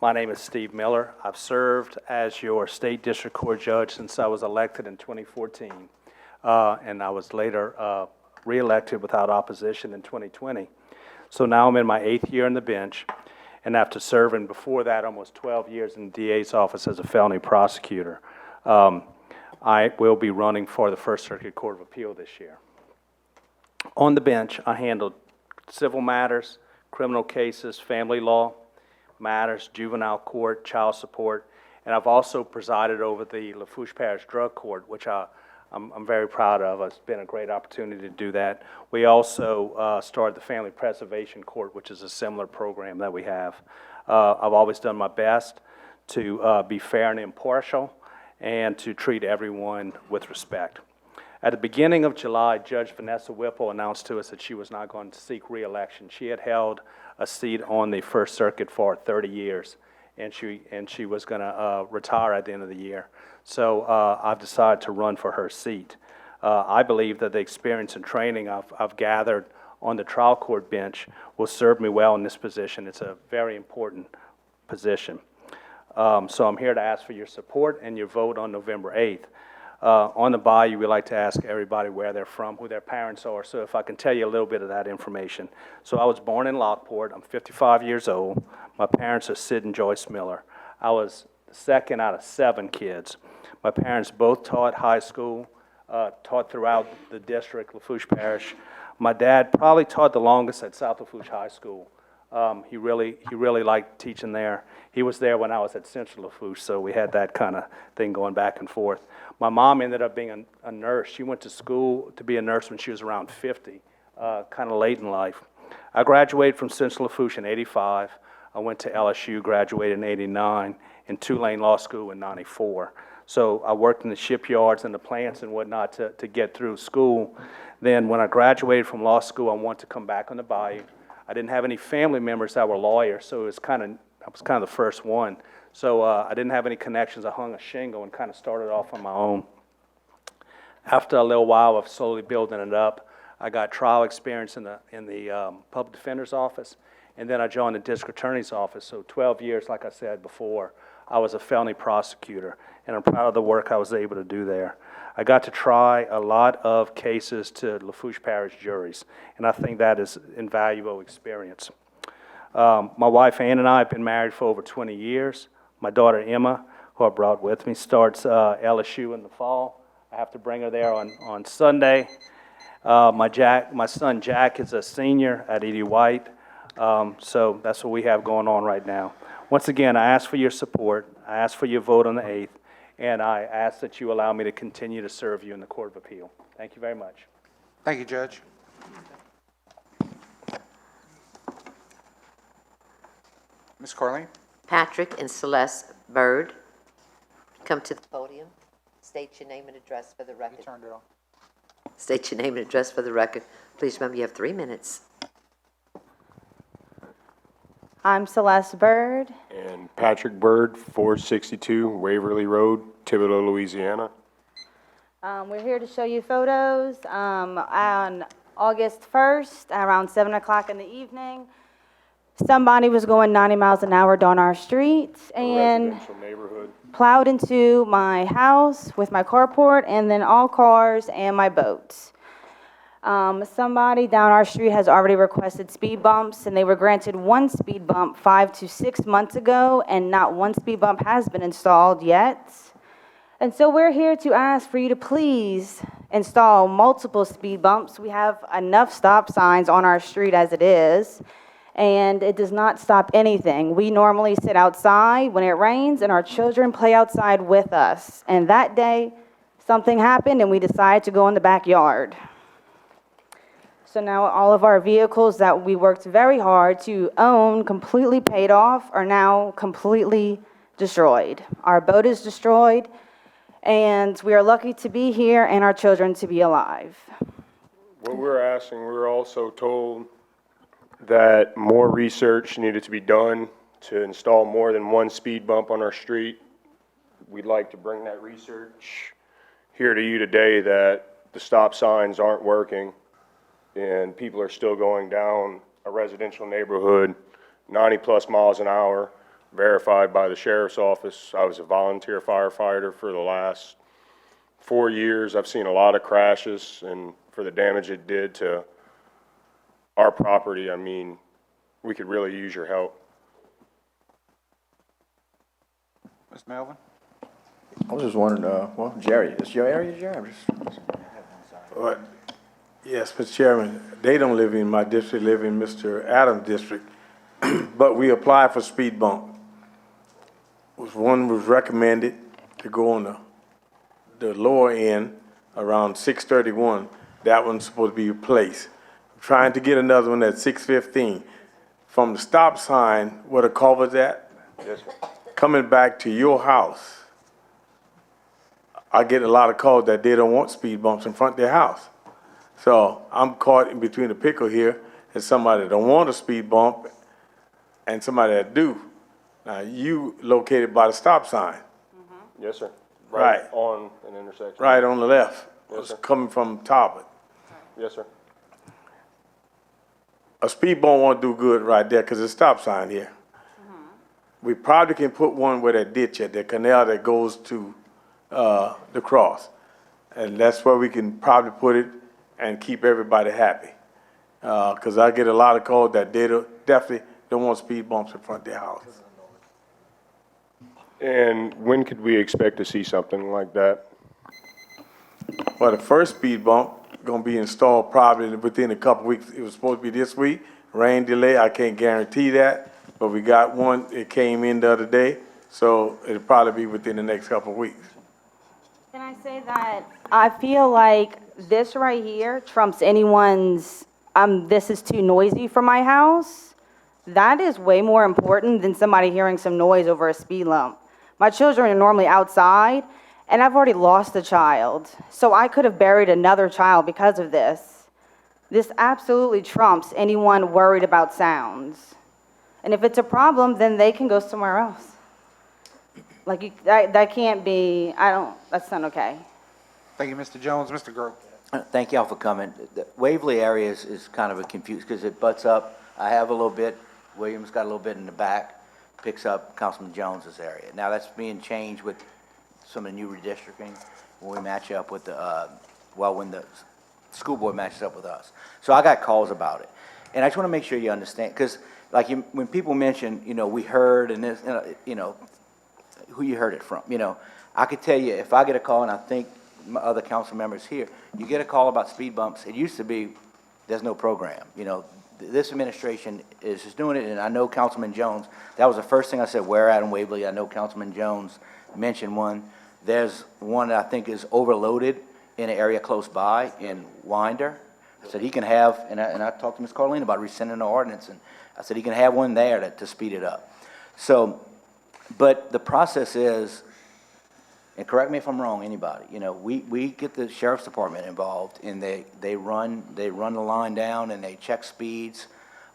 My name is Steve Miller. I've served as your state district court judge since I was elected in 2014, and I was later re-elected without opposition in 2020. So now I'm in my 8th year on the bench, and after serving before that almost 12 years in the DA's office as a felony prosecutor, I will be running for the First Circuit Court of Appeal this year. On the bench, I handled civil matters, criminal cases, family law matters, juvenile court, child support, and I've also presided over the Lafourche Parish Drug Court, which I'm very proud of. It's been a great opportunity to do that. We also started the Family Preservation Court, which is a similar program that we have. I've always done my best to be fair and impartial and to treat everyone with respect. At the beginning of July, Judge Vanessa Whipple announced to us that she was not going to seek re-election. She had held a seat on the First Circuit for 30 years, and she was going to retire at the end of the year. So I've decided to run for her seat. I believe that the experience and training I've gathered on the trial court bench will serve me well in this position. It's a very important position. So I'm here to ask for your support and your vote on November 8th. On the bayou, we like to ask everybody where they're from, who their parents are. So if I can tell you a little bit of that information. So I was born in Lockport. I'm 55 years old. My parents are Sid and Joyce Miller. I was the second out of 7 kids. My parents both taught high school, taught throughout the district, Lafourche Parish. My dad probably taught the longest at South Lafourche High School. He really liked teaching there. He was there when I was at Central Lafourche, so we had that kind of thing going back and forth. My mom ended up being a nurse. She went to school to be a nurse when she was around 50, kind of late in life. I graduated from Central Lafourche in 85. I went to LSU, graduated in 89, and Tulane Law School in 94. So I worked in the shipyards and the plants and whatnot to get through school. Then when I graduated from law school, I wanted to come back on the bayou. I didn't have any family members that were lawyers, so I was kind of the first one. So I didn't have any connections. I hung a shingle and kind of started off on my own. After a little while of slowly building it up, I got trial experience in the public defender's office, and then I joined the district attorney's office. So 12 years, like I said before, I was a felony prosecutor, and I'm proud of the work I was able to do there. I got to try a lot of cases to Lafourche Parish juries, and I think that is invaluable experience. My wife Ann and I have been married for over 20 years. My daughter Emma, who I brought with me, starts LSU in the fall. I have to bring her there on Sunday. My son Jack is a senior at E.D. White, so that's what we have going on right now. Once again, I ask for your support. I ask for your vote on the 8th. And I ask that you allow me to continue to serve you in the Court of Appeal. Thank you very much. Thank you, Judge. Ms. Carleen. Patrick and Celeste Bird, come to the podium. State your name and address for the record. You turned it on. State your name and address for the record. Please remember you have 3 minutes. I'm Celeste Bird. And Patrick Bird, 462 Waverly Road, Thibodeau, Louisiana. We're here to show you photos. On August 1st, around 7 o'clock in the evening, somebody was going 90 miles an hour down our street and Residential neighborhood. plowed into my house with my carport and then all cars and my boat. Somebody down our street has already requested speed bumps, and they were granted 1 speed bump 5 to 6 months ago, and not 1 speed bump has been installed yet. And so we're here to ask for you to please install multiple speed bumps. We have enough stop signs on our street as it is, and it does not stop anything. We normally sit outside when it rains, and our children play outside with us. And that day, something happened, and we decided to go in the backyard. So now all of our vehicles that we worked very hard to own, completely paid off, are now completely destroyed. Our boat is destroyed, and we are lucky to be here and our children to be alive. What we're asking, we were also told that more research needed to be done to install more than one speed bump on our street. We'd like to bring that research here to you today, that the stop signs aren't working and people are still going down a residential neighborhood 90+ miles an hour, verified by the sheriff's office. I was a volunteer firefighter for the last 4 years. I've seen a lot of crashes, and for the damage it did to our property, I mean, we could really use your help. Ms. Melvin? I was just wondering, well, Jerry, is your area, Jerry? I'm just. Yes, Mr. Chairman, they don't live in my district, live in Mr. Adams' district, but we applied for speed bump. One was recommended to go on the lower end around 631. That one's supposed to be replaced. Trying to get another one at 615. From the stop sign where the culvert's at, Yes, sir. coming back to your house, I get a lot of calls that they don't want speed bumps in front of their house. So I'm caught in between the pickle here, as somebody that don't want a speed bump and somebody that do. Now, you located by the stop sign, Yes, sir. Right. On an intersection. right on the left. Yes, It's sir. coming from Talbot. Yes, sir. A speed bump won't do good right there because it's a stop sign here. We probably can put one where that ditch at, the canal that goes to the cross. And that's where we can probably put it and keep everybody happy. Because I get a lot of calls that they definitely don't want speed bumps in front of their house. And when could we expect to see something like that? Well, the first speed bump gonna be installed probably within a couple weeks. It was supposed to be this week. Rain delay, I can't guarantee that, but we got one. It came in the other day, so it'll probably be within the next couple of weeks. Can I say that I feel like this right here trumps anyone's, this is too noisy for my house? That is way more important than somebody hearing some noise over a speed lump. My children are normally outside, and I've already lost a child. So I could have buried another child because of this. This absolutely trumps anyone worried about sounds. And if it's a problem, then they can go somewhere else. Like, that can't be, that's not okay. Thank you, Mr. Jones. Mr. Grove? Thank y'all for coming. The Waverly area is kind of a confused, because it butts up. I have a little bit, Williams got a little bit in the back, picks up Councilman Jones's area. Now that's being changed with some of the new redistricting, when we match up with the, when the school board matches up with us. So I got calls about it. And I just want to make sure you understand, because like when people mention, we heard and this, who you heard it from, I could tell you, if I get a call, and I think my other council members here, you get a call about speed bumps, it used to be, there's no program. This administration is just doing it, and I know Councilman Jones, that was the first thing I said, where at in Waverly? I know Councilman Jones mentioned one. There's one that I think is overloaded in an area close by in Winder. I said he can have, and I talked to Ms. Carlene about rescinding the ordinance, and I said he can have one there to speed it up. So, but the process is, and correct me if I'm wrong, anybody, we get the sheriff's department involved, and they run the line down and they check speeds.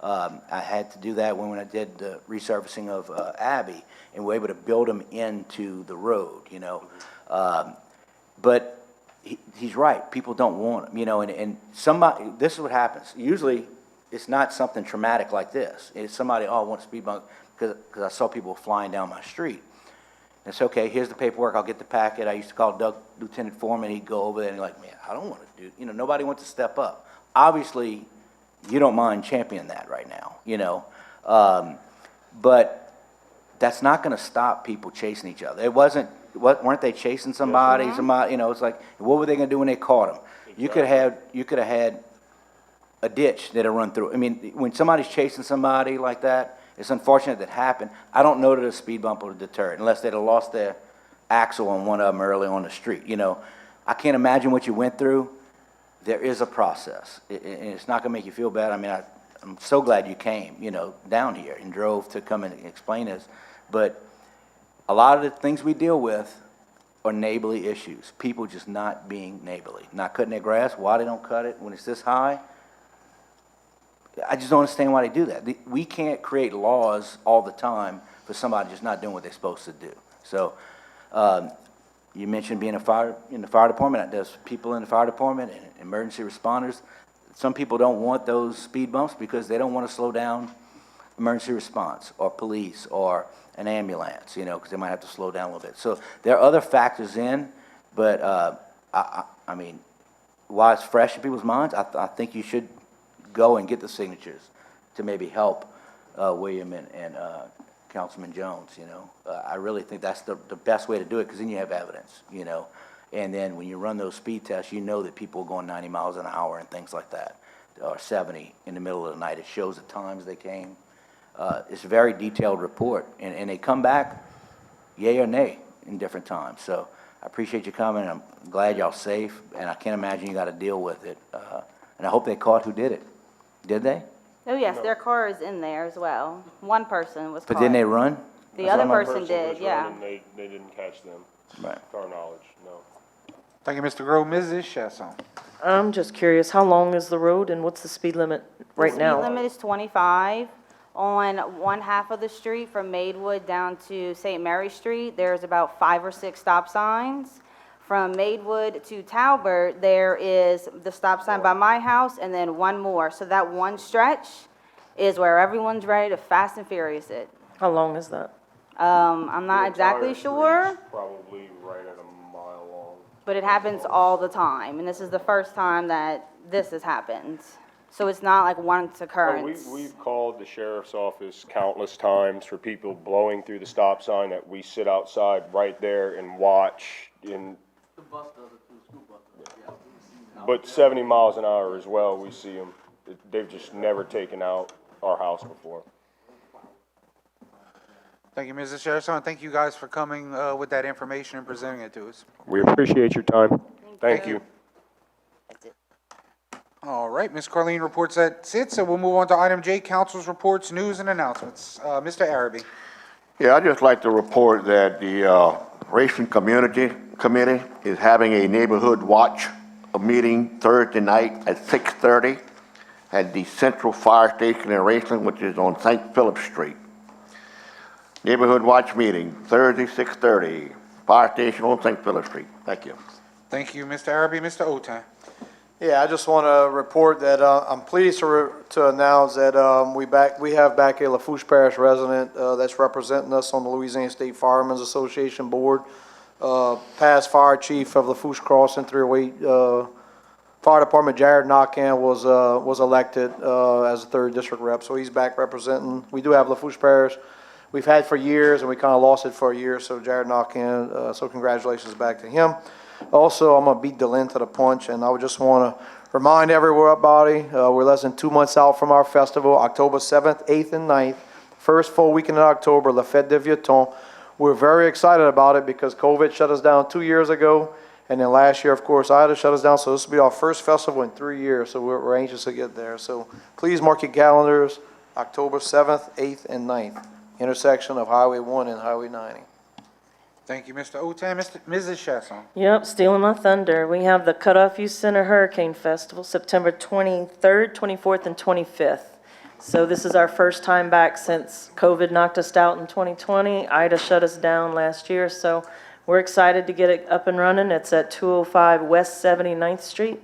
I had to do that when I did the resurfacing of Abbey, and we're able to build them into the road, but he's right, people don't want them, and somebody, this is what happens. Usually, it's not something traumatic like this. It's somebody, I want a speed bump, because I saw people flying down my street. It's okay, here's the paperwork, I'll get the packet. I used to call Doug, Lieutenant Foreman, he'd go over there and he's like, man, I don't want to do, nobody wants to step up. Obviously, you don't mind championing that right now, but that's not going to stop people chasing each other. It weren't they chasing somebody, it's like, what were they going to do when they caught them? You could have had a ditch that'll run through. I mean, when somebody's chasing somebody like that, it's unfortunate that happened. I don't know that a speed bump would deter it, unless they'd have lost their axle on one of them early on the street. I can't imagine what you went through. There is a process, and it's not going to make you feel bad. I mean, I'm so glad you came, down here and drove to come and explain this. But a lot of the things we deal with are neighborly issues. People just not being neighborly, not cutting their grass. Why they don't cut it when it's this high? I just don't understand why they do that. We can't create laws all the time for somebody just not doing what they're supposed to do. So, you mentioned being in the fire department. There's people in the fire department and emergency responders. Some people don't want those speed bumps because they don't want to slow down emergency response or police or an ambulance, you know, because they might have to slow down a little bit. So there are other factors in, but I mean, while it's fresh in people's minds, I think you should go and get the signatures to maybe help William and Councilman Jones, you know. I really think that's the best way to do it, because then you have evidence, you know. And then when you run those speed tests, you know that people are going 90 miles an hour and things like that, or 70 in the middle of the night. It shows the times they came. It's a very detailed report, and they come back yay or nay in different times. So I appreciate you coming. I'm glad y'all safe, and I can't imagine you got to deal with it. And I hope they caught who did it. Did they? Oh, yes, their car is in there as well. One person was caught. But didn't they run? The other person did, yeah. They didn't catch them, Right. to our knowledge, no. Thank you, Mr. Grove. Mrs. Chasson. I'm just curious, how long is the road and what's the speed limit right The now? speed limit is 25. On one half of the street from Maidwood down to St. Mary Street, there's about 5 or 6 stop signs. From Maidwood to Talbot, there is the stop sign by my house and then one more. So that one stretch is where everyone's ready to fast and furious it. How long is that? I'm not The exactly entire sure, street's probably right at a mile long. but it happens all the time. And this is the first time that this has happened. So it's not like one Oh, occurrence. we've called the sheriff's office countless times for people blowing through the stop sign, that we sit outside right there and watch in. The bus does it too, school bus does it, yeah. But 70 miles an hour as well, we see them. They've just never taken out our house before. Thank you, Mrs. Chasson. Thank you guys for coming with that information and presenting it to us. We appreciate your time. Thank you. All right, Ms. Carleen reports that's it, so we'll move on to item J, council's reports, news, and announcements. Mr. Araby. Yeah, I'd just like to report that the Racing Community Committee is having a neighborhood watch meeting Thursday night at 6:30 at the Central Fire Station in Racing, which is on St. Philip Street. Neighborhood watch meeting, Thursday, 6:30, Fire Station on St. Philip Street. Thank you. Thank you, Mr. Araby. Mr. Otan. Yeah, I just want to report that I'm pleased to announce that we have back a Lafourche Parish resident that's representing us on the Louisiana State Firemen's Association Board. Past fire chief of Lafourche Crossing 308 Fire Department, Jared Knockan, was elected as a 3rd district rep, so he's back representing. We do have Lafourche Parish. We've had for years, and we kind of lost it for a year, so Jared Knockan, so congratulations back to him. Also, I'm going to beat Delin to the punch, and I would just want to remind everybody, we're less than 2 months out from our festival, October 7th, 8th, and 9th, first full weekend in October, La Fête de Vieton. We're very excited about it because COVID shut us down 2 years ago, and then last year, of course, Ida shut us down, so this will be our first festival in 3 years, so we're anxious to get there. So please mark your calendars, October 7th, 8th, and 9th, intersection of Highway 1 and Highway 90. Thank you, Mr. Otan. Mrs. Chasson. Yep, stealing my thunder. We have the Cutoff Youth Center Hurricane Festival, September 23rd, 24th, and 25th. So this is our first time back since COVID knocked us out in 2020. Ida shut us down last year, so we're excited to get it up and running. It's at 205 West 79th Street.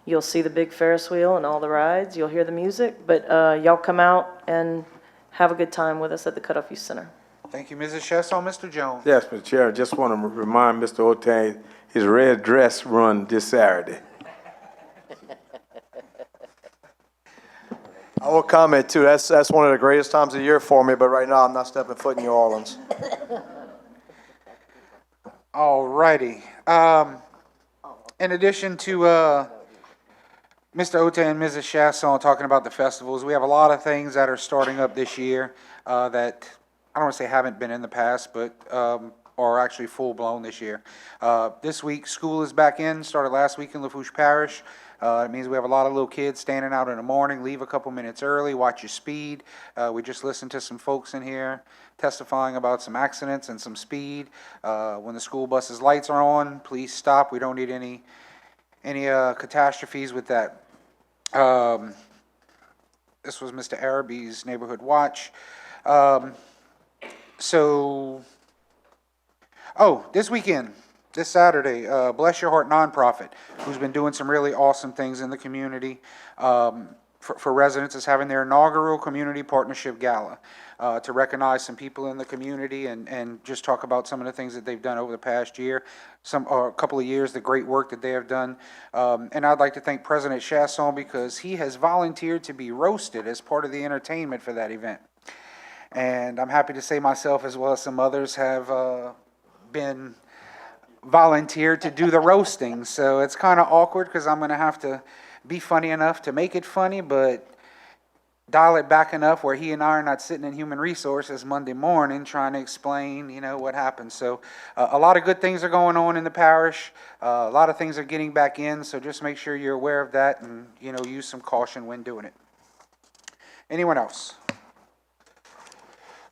You'll see the big Ferris wheel and all the rides. You'll hear the music, but y'all come out and have a good time with us at the Cutoff Youth Center. Thank you, Mrs. Chasson. Mr. Jones. Yes, Mr. Chair, I just want to remind Mr. Otay, his red dress run this Saturday. I will comment too. That's one of the greatest times of the year for me, but right now I'm not stepping foot in New Orleans. All righty. In addition to Mr. Otan and Mrs. Chasson talking about the festivals, we have a lot of things that are starting up this year that I don't want to say haven't been in the past, but are actually full blown this year. This week, school is back in, started last week in Lafourche Parish. It means we have a lot of little kids standing out in the morning, leave a couple minutes early, watch your speed. We just listened to some folks in here testifying about some accidents and some speed. When the school bus's lights are on, please stop. We don't need any catastrophes with that. This was Mr. Araby's Neighborhood Watch. This weekend, this Saturday, Bless Your Heart Nonprofit, who's been doing some really awesome things in the community for residents, is having their inaugural community partnership gala to recognize some people in the community and just talk about some of the things that they've done over the past year, a couple of years, the great work that they have done. And I'd like to thank President Chasson because he has volunteered to be roasted as part of the entertainment for that event. And I'm happy to say myself, as well as some others, have been volunteered to do the roasting. So it's kind of awkward because I'm going to have to be funny enough to make it funny, but dial it back enough where he and I are not sitting in human resources Monday morning trying to explain, what happened. So a lot of good things are going on in the parish. A lot of things are getting back in. So just make sure you're aware of that and, use some caution when doing it. Anyone else?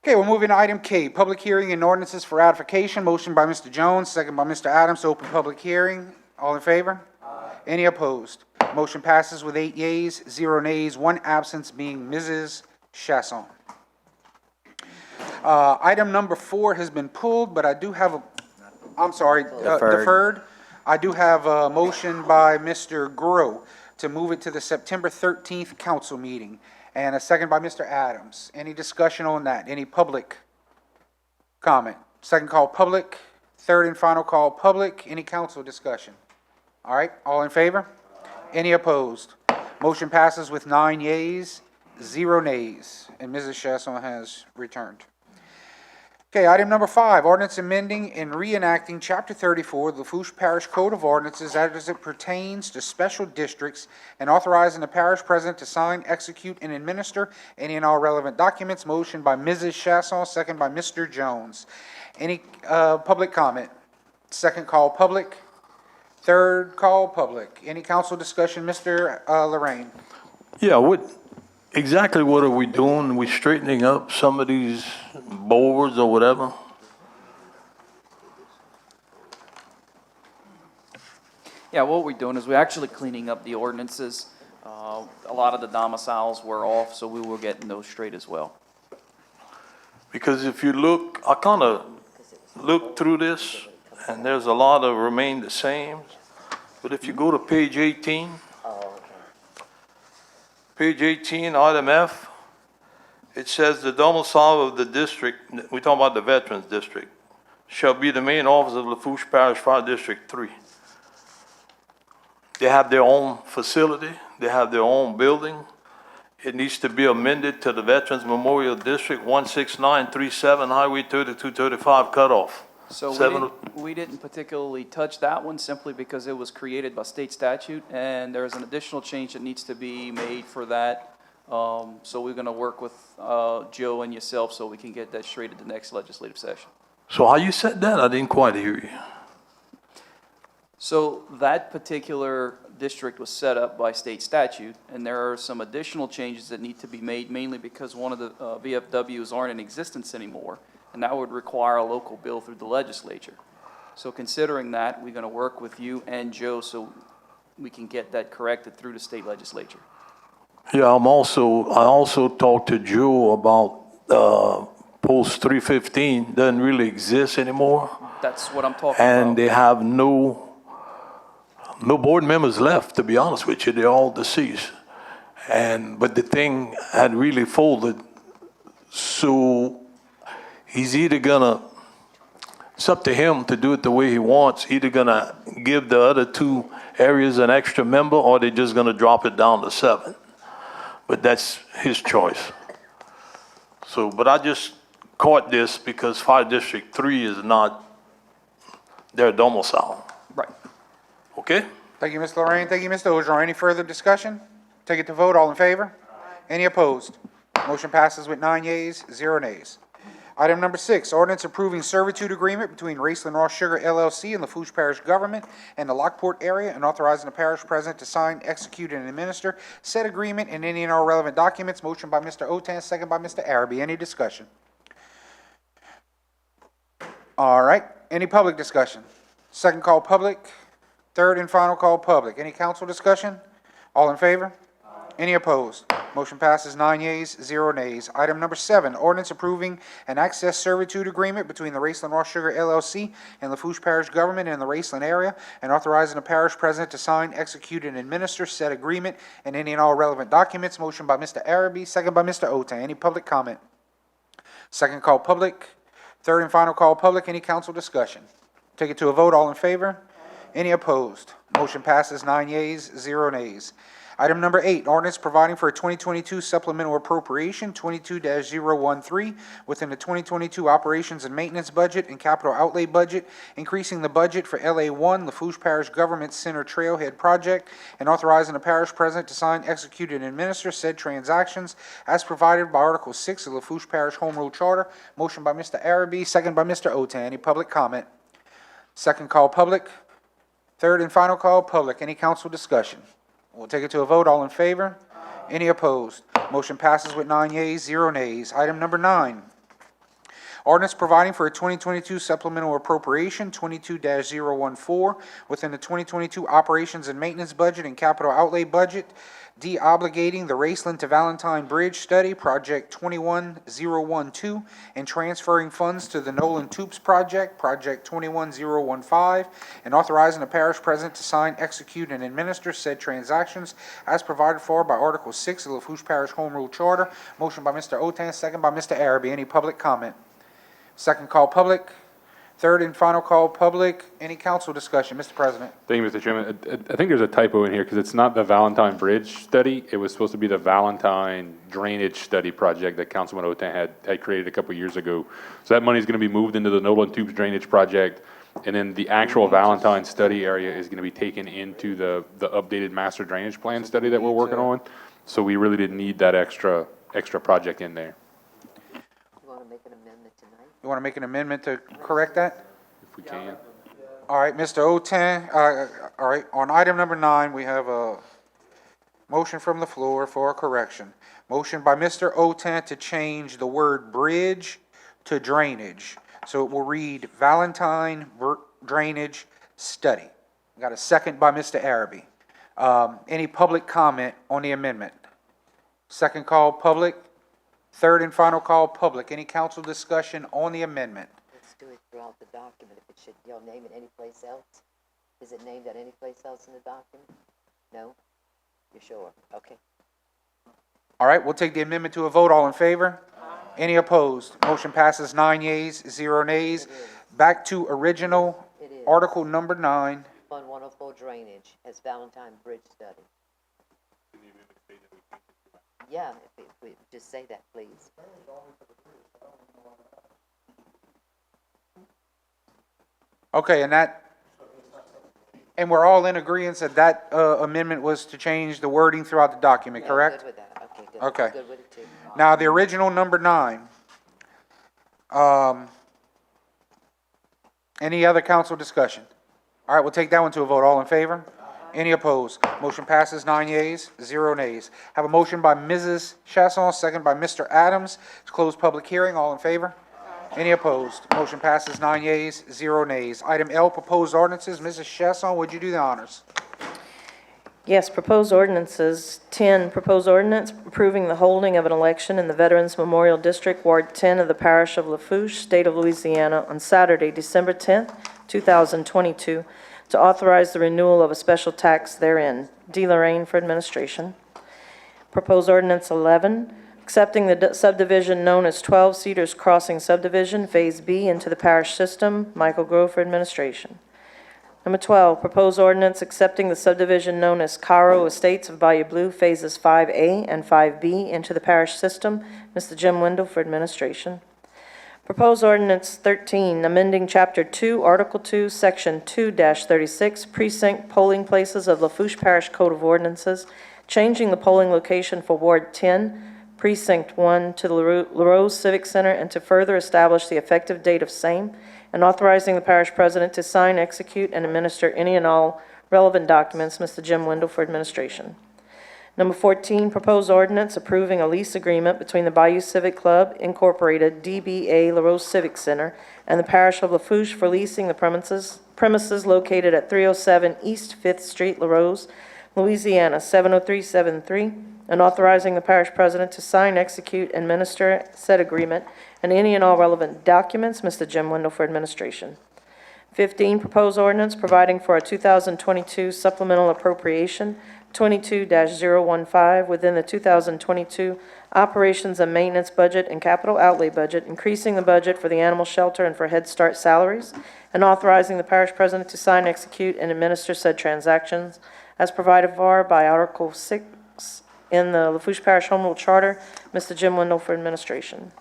Okay, we're moving to item K, public hearing and ordinances for ratification. Motion by Mr. Jones, second by Mr. Adams to open public hearing. All in favor? Aye. Any opposed? Motion passes with 8 yeas, 0 nays, 1 absence being Mrs. Chasson. Item number 4 has been pulled, but I do have deferred. I do have a motion by Mr. Groh to move it to the September 13th council meeting. And a second by Mr. Adams. Any discussion on that? Any public comment? Second call public, third and final call public. Any council discussion? All right, all in favor? Any opposed? Motion passes with 9 yeas, 0 nays, and Mrs. Chasson has returned. Okay, item number 5, ordinance amending and reenacting Chapter 34 of the Lafourche Parish Code of Ordinances as it pertains to special districts and authorizing the parish president to sign, execute, and administer any and all relevant documents. Motion by Mrs. Chasson, second by Mr. Jones. Any public comment? Second call public, third call public. Any council discussion? Mr. Lorraine. Yeah, exactly what are we doing? We straightening up some of these boards or whatever? Yeah, what we're doing is we're actually cleaning up the ordinances. A lot of the domiciles were off, so we were getting those straight as well. Because if you look, I kind of looked through this, and there's a lot of remain the same. But if you go to page 18, item F, it says the domicile of the district, we're talking about the Veterans District, shall be the main office of Lafourche Parish Fire District 3. They have their own facility, they have their own building. It needs to be amended to the Veterans Memorial District 16937 Highway 3235 cutoff. So we didn't particularly touch that one simply because it was created by state statute, and there's an additional change that needs to be made for that. So we're going to work with Joe and yourself so we can get that straight at the next legislative session. So how you said that? I didn't quite hear you. So that particular district was set up by state statute, and there are some additional changes that need to be made, mainly because one of the VFWs aren't in existence anymore, and that would require a local bill through the legislature. So considering that, we're going to work with you and Joe so we can get that corrected through the state legislature. Yeah, I also talked to Joe about Post 315 doesn't really exist anymore. That's what I'm talking about. And they have no board members left, to be honest with you. They're all deceased. But the thing had really folded. So he's either gonna, it's up to him to do it the way he wants, either gonna give the other 2 areas an extra member, or they're just gonna drop it down to 7. But that's his choice. So, but I just caught this because Fire District 3 is not their domicile. Right. Okay? Thank you, Ms. Lorraine. Thank you, Mr. Ogeron. Any further discussion? Take it to vote. All in favor? Any opposed? Motion passes with 9 yeas, 0 nays. Item number 6, ordinance approving servitude agreement between Raceland Raw Sugar LLC and Lafourche Parish Government and the Lockport area, and authorizing the parish president to sign, execute, and administer said agreement and any and all relevant documents. Motion by Mr. Otan, second by Mr. Araby. Any discussion? All right. Any public discussion? Second call public. Third and final call public. Any council discussion? All in favor? Any opposed? Motion passes 9 yeas, 0 nays. Item number 7, ordinance approving an access servitude agreement between the Raceland Raw Sugar LLC and Lafourche Parish Government in the Raceland area, and authorizing the parish president to sign, execute, and administer said agreement and any and all relevant documents. Motion by Mr. Araby, second by Mr. Otan. Any public comment? Second call public. Third and final call public. Any council discussion? Take it to a vote. All in favor? Any opposed? Motion passes 9 yeas, 0 nays. Item number 8, ordinance providing for a 2022 supplemental appropriation 22-013 within the 2022 operations and maintenance budget and capital outlay budget, increasing the budget for LA1, Lafourche Parish Government Center Trailhead Project, and authorizing the parish president to sign, execute, and administer said transactions as provided by Article 6 of the Lafourche Parish Home Rule Charter. Motion by Mr. Araby, second by Mr. Otan. Any public comment? Second call public. Third and final call public. Any council discussion? We'll take it to a vote. All in favor? Any opposed? Motion passes with 9 yeas, 0 nays. Item number 9, ordinance providing for a 2022 supplemental appropriation 22-014 within the 2022 operations and maintenance budget and capital outlay budget, de-obligating the Raceland to Valentine Bridge Study, Project 21012, and transferring funds to the Nolan Toops Project, Project 21015, and authorizing the parish president to sign, execute, and administer said transactions as provided for by Article 6 of the Lafourche Parish Home Rule Charter. Motion by Mr. Otan, second by Mr. Araby. Any public comment? Second call public. Third and final call public. Any council discussion? Mr. President. Thank you, Mr. Chairman. I think there's a typo in here because it's not the Valentine Bridge study. It was supposed to be the Valentine Drainage Study project that Councilman Otan had created a couple years ago. So that money is going to be moved into the Nolan Tubes Drainage Project, and then the actual Valentine study area is going to be taken into the updated Master Drainage Plan study that we're working on. So we really didn't need that extra project in there. You want to make an amendment to correct that? If we can. All right, Mr. Otan, all right, on item number 9, we have a motion from the floor for a correction. Motion by Mr. Otan to change the word bridge to drainage. So it will read Valentine Drainage Study. Got a second by Mr. Araby. Any public comment on the amendment? Second call public. Third and final call public. Any council discussion on the amendment? Let's do it throughout the document. If it should, y'all name it anyplace else? Is it named at anyplace else in the document? No? You're sure? Okay. All right, we'll take the amendment to a vote. All in favor? Any opposed? Motion passes 9 yeas, 0 nays. Back to original article number 9. Fund 104 drainage as Valentine Bridge Study. Yeah, if we just say that, please. Okay, and we're all in agreement that amendment was to change the wording throughout the document, correct? Good with that. Okay, good. Okay. Good with it too. Now, the original number 9. Any other council discussion? All right, we'll take that one to a vote. All in favor? Any opposed? Motion passes 9 yeas, 0 nays. Have a motion by Mrs. Chasson, second by Mr. Adams to close public hearing. All in favor? Any opposed? Motion passes 9 yeas, 0 nays. Item L, proposed ordinances. Mrs. Chasson, would you do the honors? Yes, proposed ordinances. 10, proposed ordinance approving the holding of an election in the Veterans Memorial District, Ward 10 of the Parish of Lafourche, State of Louisiana, on Saturday, December 10th, 2022, to authorize the renewal of a special tax therein. D. Lorraine for administration. Proposed ordinance 11, accepting the subdivision known as 12 Cedars Crossing Subdivision, Phase B, into the parish system. Michael Grove for administration. Number 12, proposed ordinance accepting the subdivision known as Caro Estates of Bayou Blue, Phases 5A and 5B, into the parish system. Mr. Jim Wendell for administration. Proposed ordinance 13, amending Chapter 2, Article 2, Section 2-36, Precinct Polling Places of Lafourche Parish Code of Ordinances, changing the polling location for Ward 10, Precinct 1 to the LaRose Civic Center and to further establish the effective date of same, and authorizing the parish president to sign, execute, and administer any and all relevant documents. Mr. Jim Wendell for administration. Number 14, proposed ordinance approving a lease agreement between the Bayou Civic Club, Incorporated, DBA LaRose Civic Center, and the parish of Lafourche for leasing the premises located at 307 East 5th Street, LaRose, Louisiana, 70373, and authorizing the parish president to sign, execute, and administer said agreement and any and all relevant documents. Mr. Jim Wendell for administration. 15, proposed ordinance providing for a 2022 supplemental appropriation 22-015 within the 2022 operations and maintenance budget and capital outlay budget, increasing the budget for the animal shelter and for Head Start salaries, and authorizing the parish president to sign, execute, and administer said transactions as provided for by Article 6 in the Lafourche Parish Home Rule Charter. Mr. Jim Wendell for administration.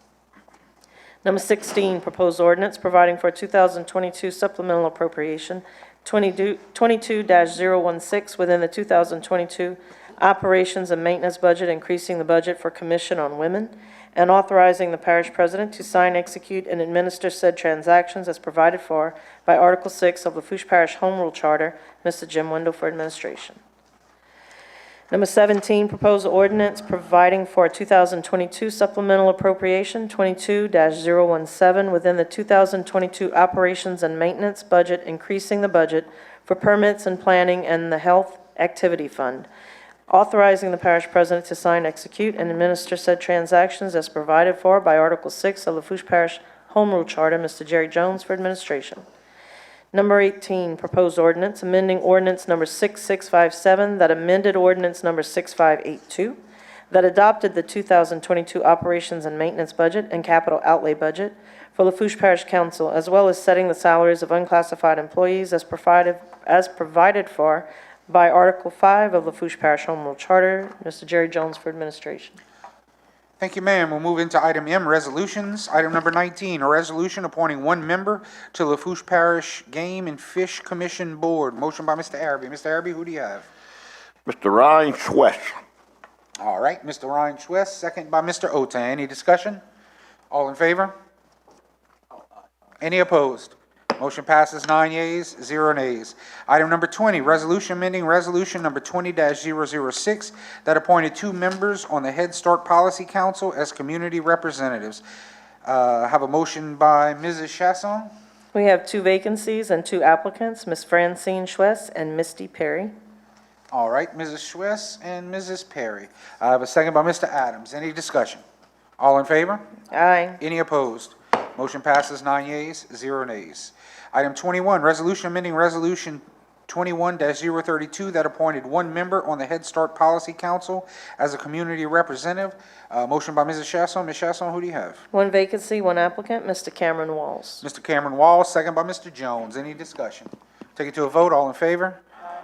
Number 16, proposed ordinance providing for a 2022 supplemental appropriation 22-016 within the 2022 operations and maintenance budget, increasing the budget for Commission on Women, and authorizing the parish president to sign, execute, and administer said transactions as provided for by Article 6 of the Lafourche Parish Home Rule Charter. Mr. Jim Wendell for administration. Number 17, proposed ordinance providing for a 2022 supplemental appropriation 22-017 within the 2022 operations and maintenance budget, increasing the budget for permits and planning and the health activity fund, authorizing the parish president to sign, execute, and administer said transactions as provided for by Article 6 of the Lafourche Parish Home Rule Charter. Mr. Jerry Jones for administration. Number 18, proposed ordinance, amending ordinance number 6657, that amended ordinance number 6582, that adopted the 2022 operations and maintenance budget and capital outlay budget for Lafourche Parish Council, as well as setting the salaries of unclassified employees as provided for by Article 5 of Lafourche Parish Home Rule Charter. Mr. Jerry Jones for administration. Thank you, ma'am. We'll move into item M, resolutions. Item number 19, a resolution appointing one member to Lafourche Parish Game and Fish Commission Board. Motion by Mr. Araby. Mr. Araby, who do you have? Mr. Ryan Schwess. All right, Mr. Ryan Schwess, second by Mr. Ota. Any discussion? All in favor? Any opposed? Motion passes 9 yeas, 0 nays. Item number 20, resolution amending resolution number 20-006 that appointed 2 members on the Head Start Policy Council as community representatives. Have a motion by Mrs. Chasson. We have 2 vacancies and 2 applicants, Ms. Francine Schwess and Misty Perry. All right, Mrs. Schwess and Mrs. Perry. I have a second by Mr. Adams. Any discussion? All in favor? Aye. Any opposed? Motion passes 9 yeas, 0 nays. Item 21, resolution amending resolution 21-032 that appointed 1 member on the Head Start Policy Council as a community representative. Motion by Mrs. Chasson. Ms. Chasson, who do you have? 1 vacancy, 1 applicant, Mr. Cameron Walls. Mr. Cameron Walls, second by Mr. Jones. Any discussion? Take it to a vote. All in favor?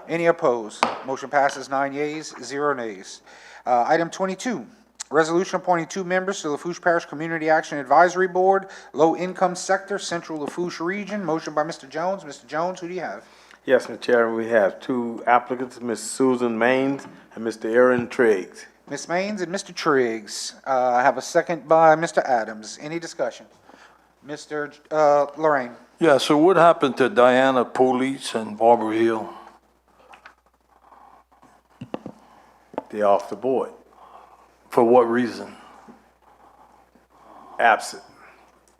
Any opposed? Motion passes 9 yeas, 0 nays. Item 22. Resolution appointing 2 members to the Lafourche Parish Community Action Advisory Board, Low Income Sector, Central Lafourche Region. Motion by Mr. Jones. Mr. Jones, who do you have? Yes, Mr. Chairman, we have 2 applicants, Ms. Susan Maines and Mr. Aaron Triggs. Ms. Maines and Mr. Triggs. I have a second by Mr. Adams. Any discussion? Mr. Lorraine. Yeah, so what happened to Diana Police and Barbara Hill? They're off the board. For what reason? Absent.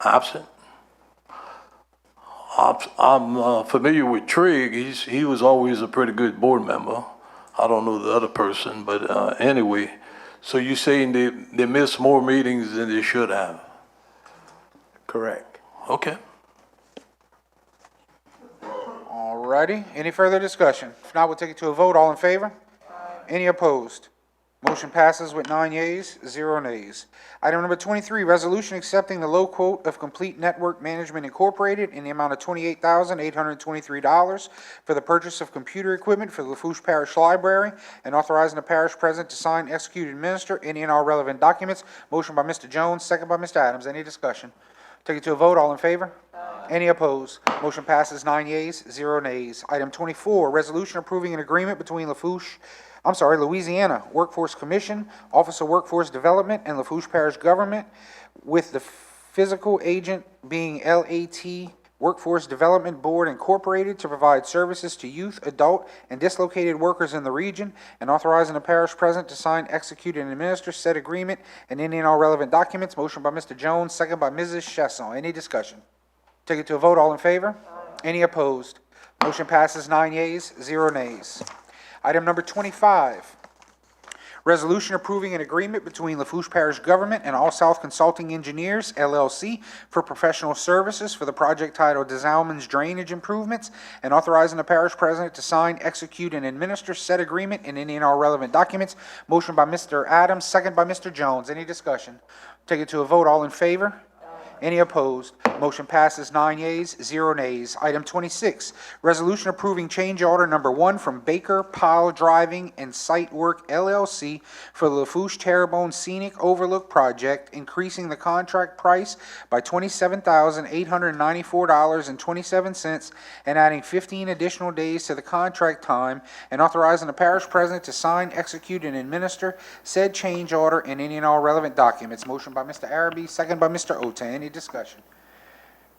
Absent? I'm familiar with Trigg. He was always a pretty good board member. I don't know the other person, but anyway. So you're saying they missed more meetings than they should have? Correct. Okay. All righty. Any further discussion? If not, we'll take it to a vote. All in favor? Any opposed? Motion passes with 9 yeas, 0 nays. Item number 23, resolution accepting the low quote of Complete Network Management Incorporated in the amount of $28,823 for the purchase of computer equipment for the Lafourche Parish Library, and authorizing the parish president to sign, execute, and administer any and all relevant documents. Motion by Mr. Jones, second by Mr. Adams. Any discussion? Take it to a vote. All in favor? Any opposed? Motion passes 9 yeas, 0 nays. Item 24, resolution approving an agreement between Lafourche Louisiana Workforce Commission, Office of Workforce Development, and Lafourche Parish Government, with the physical agent being LAT Workforce Development Board Incorporated, to provide services to youth, adult, and dislocated workers in the region, and authorizing the parish president to sign, execute, and administer said agreement and any and all relevant documents. Motion by Mr. Jones, second by Mrs. Chasson. Any discussion? Take it to a vote. All in favor? Any opposed? Motion passes 9 yeas, 0 nays. Item number 25, resolution approving an agreement between Lafourche Parish Government and All South Consulting Engineers, LLC, for professional services for the project titled Salmon's Drainage Improvements, and authorizing the parish president to sign, execute, and administer said agreement and any and all relevant documents. Motion by Mr. Adams, second by Mr. Jones. Any discussion? Take it to a vote. All in favor? Any opposed? Motion passes 9 yeas, 0 nays. Item 26, resolution approving change order number 1 from Baker Pile Driving and Site Work LLC for the Lafourche Terrebonne Scenic Overlook Project, increasing the contract price by $27,894.27 and adding 15 additional days to the contract time, and authorizing the parish president to sign, execute, and administer said change order and any and all relevant documents. Motion by Mr. Araby, second by Mr. Ota. Any discussion?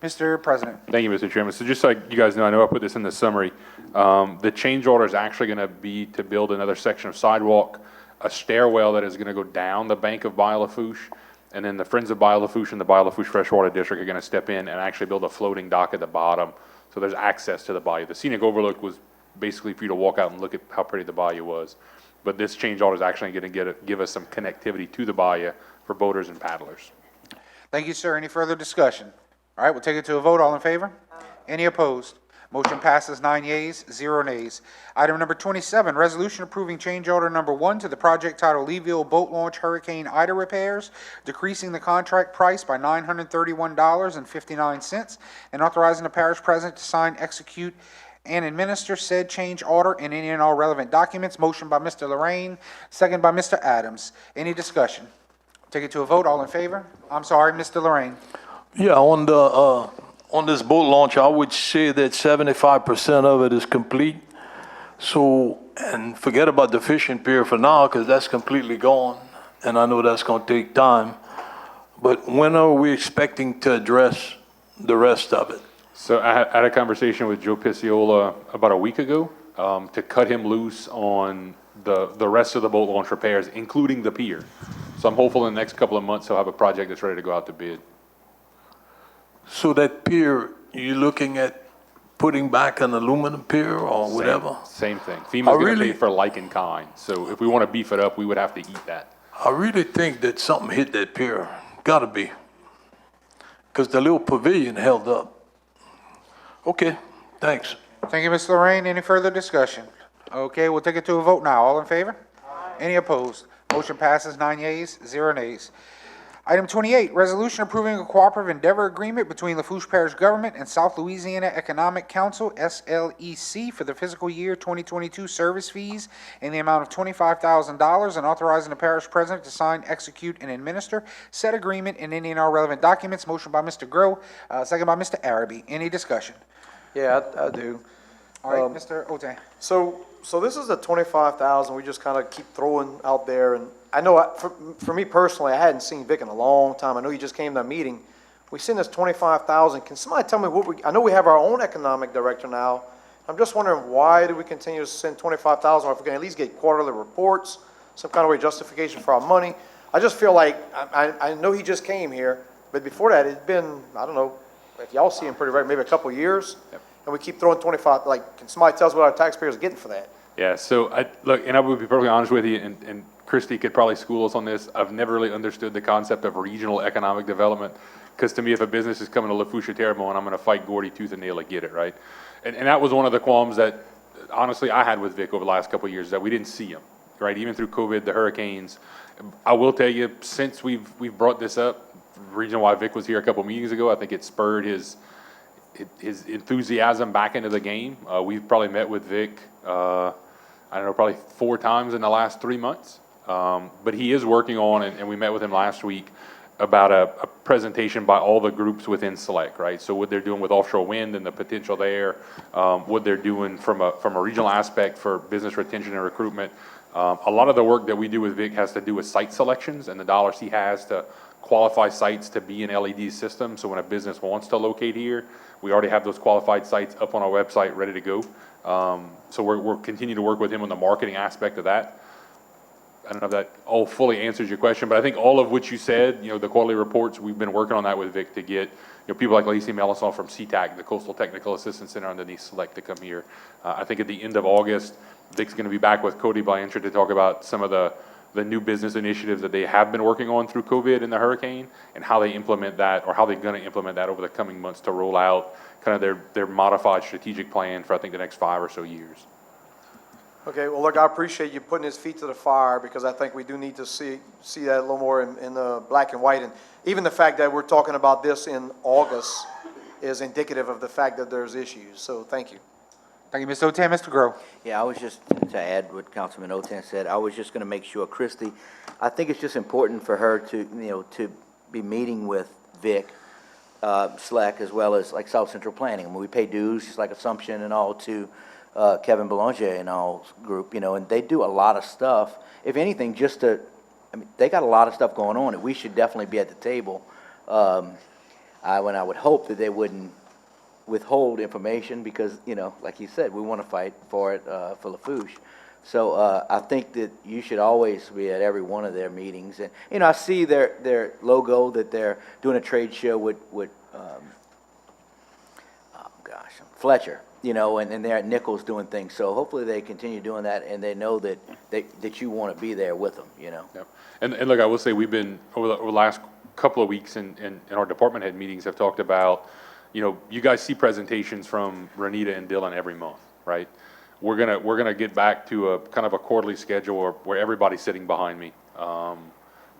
Mr. President. Thank you, Mr. Chairman. So just so you guys know, I know I put this in the summary. The change order is actually going to be to build another section of sidewalk, a stairwell that is going to go down the bank of Bayou Lafourche, and then the Friends of Bayou Lafourche and the Bayou Lafourche Freshwater District are going to step in and actually build a floating dock at the bottom, so there's access to the bayou. The scenic overlook was basically for you to walk out and look at how pretty the bayou was, but this change order is actually going to give us some connectivity to the bayou for boaters and paddlers. Thank you, sir. Any further discussion? All right, we'll take it to a vote. All in favor? Any opposed? Motion passes 9 yeas, 0 nays. Item number 27, resolution approving change order number 1 to the project titled Leeville Boat Launch Hurricane Ida Repairs, decreasing the contract price by $931.59, and authorizing the parish president to sign, execute, and administer said change order and any and all relevant documents. Motion by Mr. Lorraine, second by Mr. Adams. Any discussion? Take it to a vote. All in favor? I'm sorry, Mr. Lorraine. Yeah, on this boat launch, I would say that 75% of it is complete. So, and forget about the fishing pier for now, because that's completely gone, and I know that's going to take time. But when are we expecting to address the rest of it? So I had a conversation with Joe Picciola about a week ago to cut him loose on the rest of the boat launch repairs, including the pier. So I'm hopeful in the next couple of months he'll have a project that's ready to go out to bid. So that pier, you're looking at putting back an aluminum pier or whatever? Same thing. FEMA's going to pay for like in kind. So if we want to beef it up, we would have to eat that. I really think that something hit that pier. Gotta be. Because the little pavilion held up. Okay, thanks. Thank you, Ms. Lorraine. Any further discussion? Okay, we'll take it to a vote now. All in favor? Any opposed? Motion passes 9 yeas, 0 nays. Item 28, resolution approving a cooperative endeavor agreement between Lafourche Parish Government and South Louisiana Economic Council, SLEC, for the fiscal year 2022 service fees in the amount of $25,000, and authorizing the parish president to sign, execute, and administer said agreement and any and all relevant documents. Motion by Mr. Groh, second by Mr. Araby. Any discussion? Yeah, I do. All right, Mr. Ota. So this is the 25,000 we just kind of keep throwing out there, and I know for me personally, I hadn't seen Vic in a long time. I know he just came to a meeting. We've seen this 25,000. Can somebody tell me I know we have our own economic director now. I'm just wondering, why do we continue to send 25,000, or if we can at least get quarterly reports, some kind of way justification for our money? I just feel like, I know he just came here, but before that, it's been, I don't know, if y'all see him pretty regular, maybe a couple of years. Yep. And we keep throwing 25, like, can somebody tell us what our taxpayers are getting for that? Yeah, so look, and I would be perfectly honest with you, and Christy could probably school us on this. I've never really understood the concept of regional economic development, because to me, if a business is coming to Lafourche Terrebonne, I'm going to fight Gordy tooth and nail to get it, right? And that was one of the qualms that, honestly, I had with Vic over the last couple of years, that we didn't see him, right? Even through COVID, the hurricanes. I will tell you, since we've brought this up, the reason why Vic was here a couple of meetings ago, I think it spurred his enthusiasm back into the game. We've probably met with Vic, I don't know, probably 4 times in the last 3 months. But he is working on, and we met with him last week, about a presentation by all the groups within Select, right? So what they're doing with offshore wind and the potential there, what they're doing from a regional aspect for business retention and recruitment. A lot of the work that we do with Vic has to do with site selections and the dollars he has to qualify sites to be an LED system. So when a business wants to locate here, we already have those qualified sites up on our website ready to go. So we're continuing to work with him on the marketing aspect of that. I don't know if that all fully answers your question, but I think all of what you said, the quarterly reports, we've been working on that with Vic to get, people like Lacey Melisol from CTAC, the Coastal Technical Assistance Center underneath Select, to come here. I think at the end of August, Vic's going to be back with Cody Blanchard to talk about some of the new business initiatives that they have been working on through COVID and the hurricane, and how they implement that, or how they're going to implement that over the coming months to roll out kind of their modified strategic plan for, I think, the next 5 or so years. Okay, well, look, I appreciate you putting his feet to the fire, because I think we do need to see that a little more in the black and white. And even the fact that we're talking about this in August is indicative of the fact that there's issues. So thank you. Thank you, Mr. Otan. Mr. Grow. Yeah, I was just, to add what Councilman Otan said, I was just going to make sure, Christie, I think it's just important for her to, to be meeting with Vic, SLEC, as well as like South Central Planning. I mean, we pay dues, just like Assumption and all, to Kevin Belanger and all group, and they do a lot of stuff. If anything, they got a lot of stuff going on, and we should definitely be at the table. I would hope that they wouldn't withhold information, because, like you said, we want to fight for it for Lafourche. So I think that you should always be at every one of their meetings. And, I see their logo, that they're doing a trade show with Fletcher, and they're at Nichols doing things. So hopefully they continue doing that, and they know that you want to be there with them, Yep. And look, I will say we've been, over the last couple of weeks in our department head meetings, have talked about, you guys see presentations from Renita and Dylan every month, right? We're gonna get back to a kind of a quarterly schedule where everybody's sitting behind me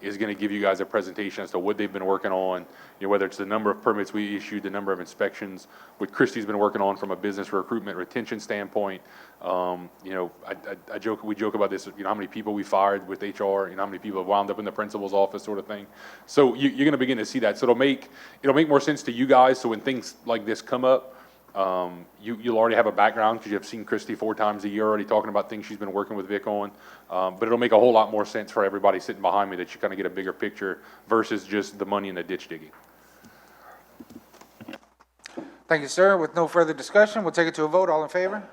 is going to give you guys a presentation as to what they've been working on, whether it's the number of permits we issued, the number of inspections, what Christie's been working on from a business recruitment retention standpoint. We joke about this, how many people we fired with HR, how many people have wound up in the principal's office, sort of thing. So you're going to begin to see that. So it'll make more sense to you guys. So when things like this come up, you'll already have a background, because you've seen Christy 4 times a year already talking about things she's been working with Vic on. But it'll make a whole lot more sense for everybody sitting behind me, that you kind of get a bigger picture versus just the money in the ditch digging. Thank you, sir. With no further discussion, we'll take it to a vote. All in favor?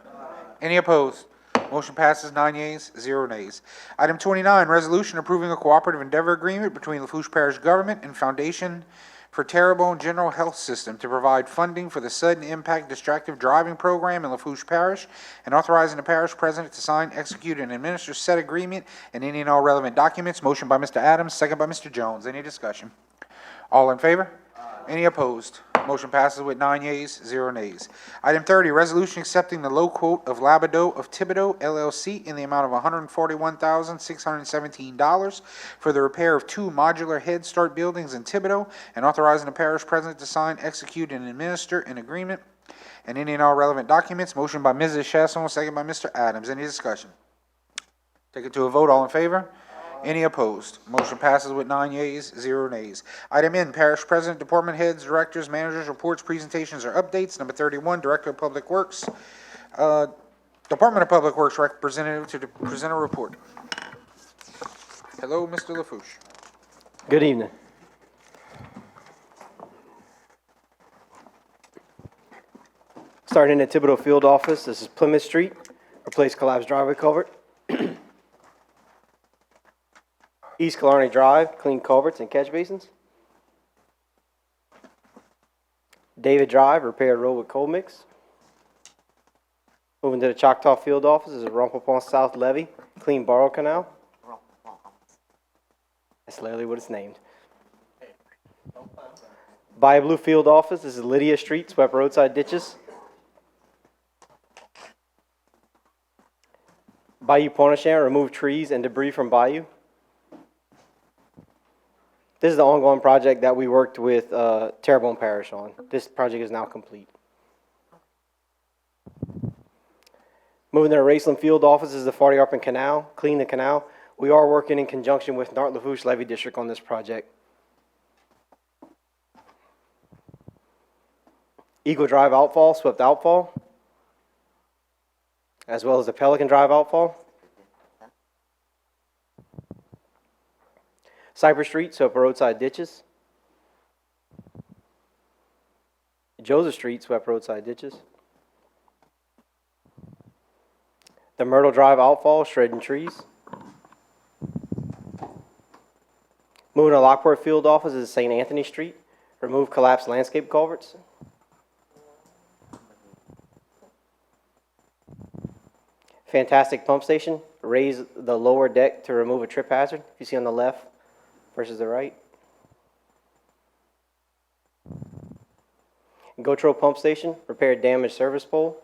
Any opposed? Motion passes 9 yeas, 0 nays. Item 29, resolution approving a cooperative endeavor agreement between Lafourche Parish government and Foundation for Terrebonne General Health System to provide funding for the Sudden Impact Distracted Driving Program in Lafourche Parish, and authorizing the parish president to sign, execute, and administer said agreement and any and all relevant documents. Motion by Mr. Adams, second by Mr. Jones. Any discussion? All in favor? Any opposed? Motion passes with 9 yeas, 0 nays. Item 30, resolution accepting the low quote of Labadeau of Thibodeau LLC in the amount of $141,617 for the repair of 2 modular Head Start buildings in Thibodeau, and authorizing the parish president to sign, execute, and administer an agreement and any and all relevant documents. Motion by Mrs. Chasson, second by Mr. Adams. Any discussion? Take it to a vote. All in favor? Any opposed? Motion passes with 9 yeas, 0 nays. Item N, Parish President, Department Heads, Directors, Managers, Reports, Presentations, or Updates. Number 31, Director of Public Works. Department of Public Works representative to present a report. Hello, Mr. Lafourche. Good evening. Starting at Thibodeau Field Office, this is Plymouth Street, replace collapsed driveway culvert. East Killarney Drive, clean culverts and catch basins. David Drive, repair road with cold mix. Moving to the Choctaw Field Office is a Rumpelpon South Levee, clean borrow canal. That's literally what it's named. Bayou Blue Field Office, this is Lydia Street, swept roadside ditches. Bayou Pontchartrain, remove trees and debris from bayou. This is the ongoing project that we worked with Terrebonne Parish on. This project is now complete. Moving to the Raceland Field Office is the 40 Arpin Canal, clean the canal. We are working in conjunction with North Lafourche Levee District on this project. Eagle Drive outfall, swept outfall, as well as the Pelican Drive outfall. Cypress Street, swept roadside ditches. Joseph Street, swept roadside ditches. The Myrtle Drive outfall, shredding trees. Moving to Lockport Field Office is St. Anthony Street, remove collapsed landscape culverts. Fantastic Pump Station, raise the lower deck to remove a trip hazard, if you see on the left versus the right. Gotro Pump Station, repair damaged service pole.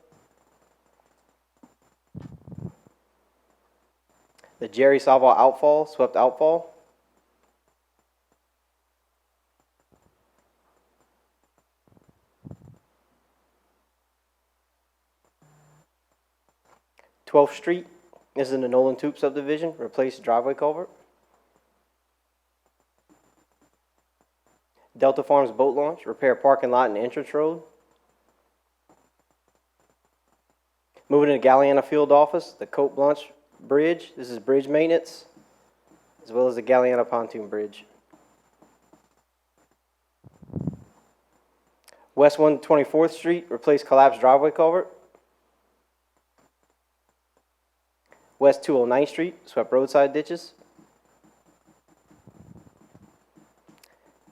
The Jerry Salvo outfall, swept outfall. Twelfth Street, this is in the Nolan Toop subdivision, replace driveway culvert. Delta Farms boat launch, repair parking lot and entrance road. Moving to the Galliana Field Office, the Cope Blanche Bridge, this is bridge maintenance, as well as the Galliana Pontoon Bridge. West 124th Street, replace collapsed driveway culvert. West 209th Street, swept roadside ditches.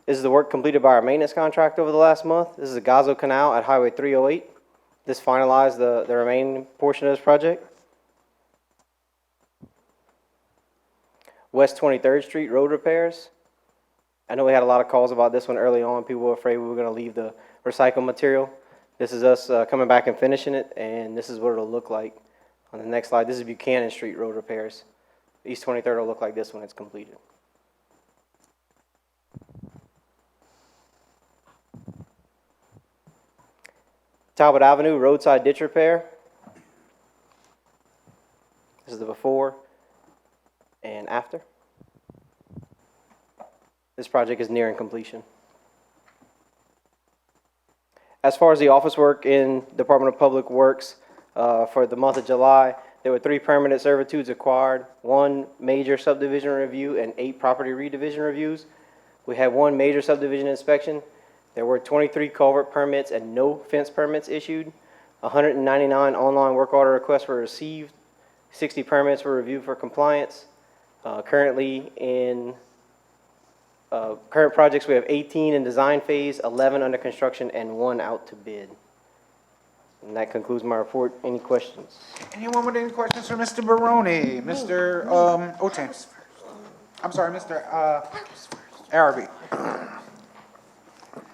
This is the work completed by our maintenance contract over the last month. This is the Gazo Canal at Highway 308. This finalized the remaining portion of this project. West 23rd Street road repairs. I know we had a lot of calls about this one early on. People were afraid we were going to leave the recycled material. This is us coming back and finishing it, and this is what it'll look like. On the next slide, this is Buchanan Street road repairs. East 23rd will look like this when it's completed. Talbot Avenue roadside ditch repair. This is the before and after. This project is nearing completion. As far as the office work in Department of Public Works, for the month of July, there were 3 permanent servitudes acquired, 1 major subdivision review, and 8 property redivision reviews. We had 1 major subdivision inspection. There were 23 culvert permits and no fence permits issued. 199 online work order requests were received. 60 permits were reviewed for compliance. Currently in current projects, we have 18 in design phase, 11 under construction, and 1 out to bid. And that concludes my report. Any questions? Anyone with any questions for Mr. Barone? Mr. Otem? I'm sorry, Mr. Araby.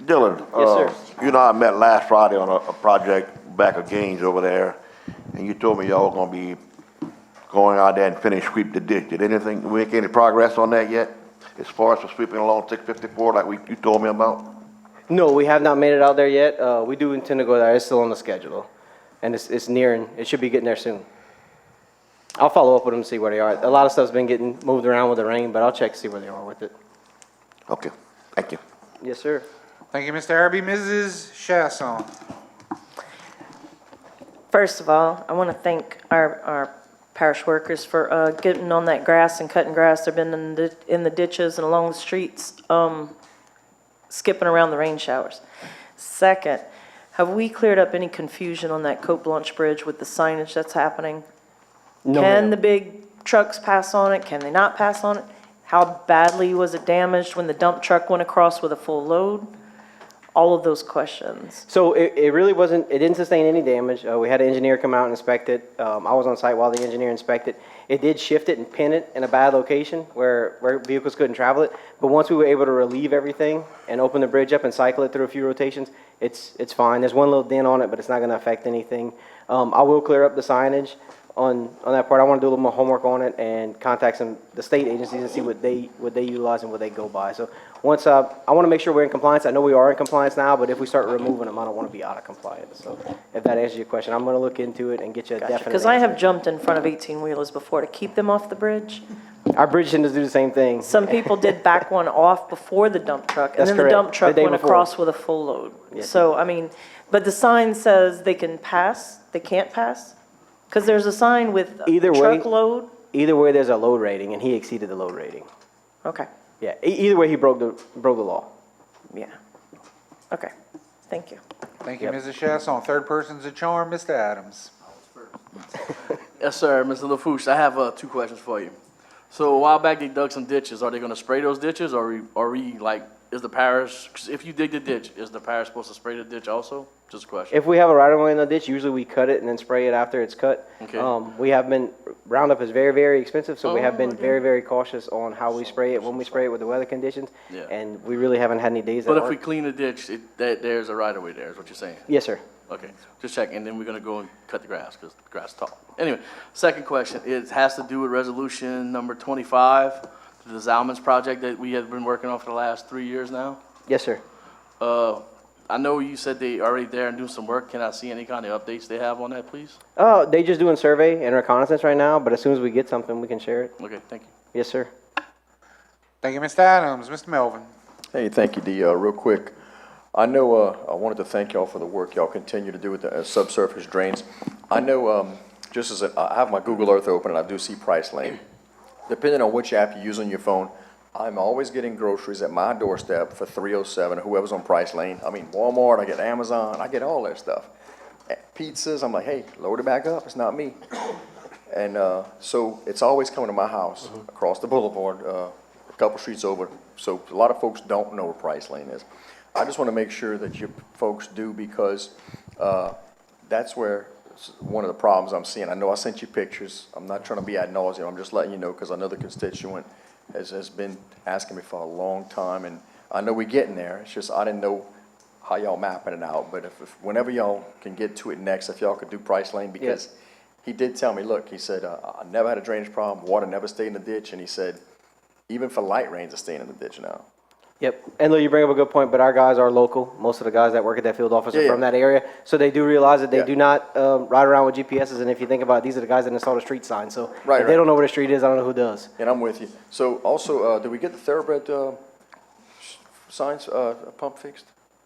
Dylan. Yes, sir. You know, I met last Friday on a project back of Gaines over there, and you told me y'all gonna be going out there and finish sweep the ditch. Did anything, we make any progress on that yet? As far as for sweeping along 654 like you told me about? No, we have not made it out there yet. We do intend to go there. It's still on the schedule. And it's nearing. It should be getting there soon. I'll follow up with them and see where they are. A lot of stuff's been getting moved around with the rain, but I'll check to see where they are with it. Okay, thank you. Yes, sir. Thank you, Mr. Araby. Mrs. Chasson. First of all, I want to thank our parish workers for getting on that grass and cutting grass. They've been in the ditches and along the streets, skipping around the rain showers. Second, have we cleared up any confusion on that Cope Blanche Bridge with the signage that's happening? No, Can ma'am. the big trucks pass on it? Can they not pass on it? How badly was it damaged when the dump truck went across with a full load? All of those questions. So it really wasn't, it didn't sustain any damage. We had an engineer come out and inspect it. I was on site while the engineer inspected. It did shift it and pin it in a bad location where vehicles couldn't travel it. But once we were able to relieve everything and open the bridge up and cycle it through a few rotations, it's fine. There's one little dent on it, but it's not gonna affect anything. I will clear up the signage on that part. I wanna do a little more homework on it and contact the state agencies and see what they utilize and what they go by. So once, I wanna make sure we're in compliance. I know we are in compliance now, but if we start removing them, I don't wanna be out of compliance. So if that answers your question, I'm gonna look into it and get you a definite Because I have answer. jumped in front of 18-wheelers before to keep them off the bridge. Our bridge tenders do the same thing. Some people did back one off before the dump truck, and That's then the correct. dump truck The day went before. across with a full load. Yes. So, I mean, but the sign says they can pass, they can't pass? Because there's a sign with Either way- truckload. Either way, there's a load rating, and he exceeded the load rating. Okay. Yeah, either way, he broke the law. Yeah. Okay, thank you. Thank you, Mrs. Shess. On third person's a charm, Mr. Adams. Yes, sir, Mr. Lafourche, I have 2 questions for you. So a while back, they dug some ditches. Are they gonna spray those ditches, or are we, like, is the parish, 'cause if you dig the ditch, is the parish supposed to spray the ditch also? Just a question. If we have a right of way in the ditch, usually we cut it and then spray it after it's cut. Okay. We have been, Roundup is very, very expensive, so we have been okay. very, very cautious on how we spray it, when we spray it with the weather conditions. Yeah. And we really haven't had any days that But if we aren't. clean the ditch, there's a right of way there, is what you're saying? Yes, sir. Okay, just check, and then we're gonna go and cut the grass, because the grass is tall. Anyway, second question, it has to do with resolution number 25, the Salmon's project that we have been working on for the last 3 years now. Yes, sir. I know you said they already there and doing some work. Can I see any kind of updates they have on that, please? They just doing survey and reconnaissance right now, but as soon as we get something, we can share it. Okay, thank you. Yes, sir. Thank you, Mr. Adams. Mr. Melvin. Hey, thank you, Dee. Real quick, I know, I wanted to thank y'all for the work y'all continue to do with the subsurface drains. I know, just as I have my Google Earth open and I do see Price Lane. Depending on which app you use on your phone, I'm always getting groceries at my doorstep for $3.07, whoever's on Price Lane. I mean, Walmart, I get Amazon, I get all that stuff. Pizzas, I'm like, hey, load it back up, it's not me. And so it's always coming to my house across the boulevard, a couple streets over. So a lot of folks don't know where Price Lane is. I just want to make sure that you folks do, because that's where one of the problems I'm seeing. I know I sent you pictures. I'm not trying to be ad nauseum. I'm just letting you know, because another constituent has been asking me for a long time, and I know we're getting there. It's just I didn't know how y'all mapping it out. But if whenever y'all can get to it next, if y'all could do Price Lane, because he did tell me, look, he said, I never had a drainage problem. Water never stayed in the ditch, and he said, even for light rains, it's staying in the ditch now. Yep. And Lou, you bring up a good point, but our guys are local. Most of the guys that work at that field office are Yeah, from that area. So they do realize that they do not ride around with GPSs. And if you think about it, these are the guys that install the street sign. So if they don't know where the street is, I don't know who does. And I'm with you. So also, did we get the Thoroughbred signs pump fixed?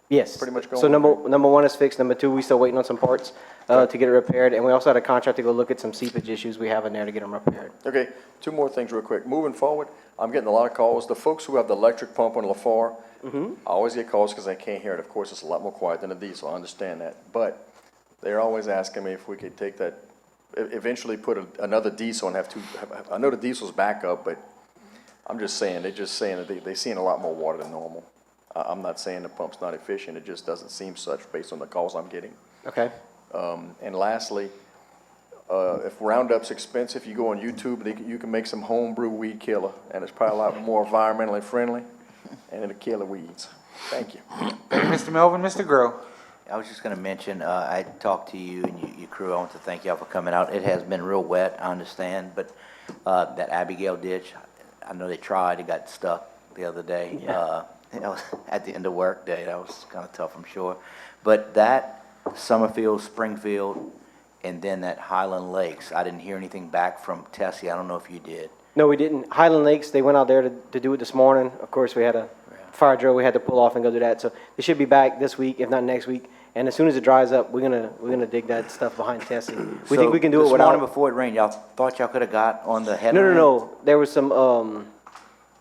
Yes. Pretty much going So on. number one is fixed. Number two, we still waiting on some parts to get it repaired. And we also had a contract to go look at some seepage issues we have in there to get them repaired. Okay, 2 more things real quick. Moving forward, I'm getting a lot of calls. The folks who have the electric pump on Lafourche, I always get calls because I can't hear it. Of course, it's a lot more quiet than a diesel. I understand that. But they're always asking me if we could take that, eventually put another diesel and have two. I know the diesel's back up, but I'm just saying, they're just saying that they're seeing a lot more water than normal. I'm not saying the pump's not efficient. It just doesn't seem such based on the calls I'm getting. Okay. And lastly, if Roundup's expensive, you go on YouTube, you can make some homebrew weed killer, and it's probably a lot more environmentally friendly, and it'll kill the weeds. Thank you. Thank you, Mr. Melvin. Mr. Grow. I was just gonna mention, I talked to you and your crew. I want to thank y'all for coming out. It has been real wet, I understand, but, that Abigail ditch, I know they tried, it got stuck the other day. That was at the end of work day. That was kind of tough, I'm sure. But that Summerfield, Springfield, and then that Highland Lakes, I didn't hear anything back from Tessie. I don't know if you did. No, we didn't. Highland Lakes, they went out there to do it this morning. Of course, we had a fire drill we had to pull off and go do that. So they should be back this week, if not next week. And as soon as it dries up, we're gonna dig that stuff behind Tessie. We think we can do it This without. morning before it rained, y'all thought y'all could have got on the headline? No. There was some,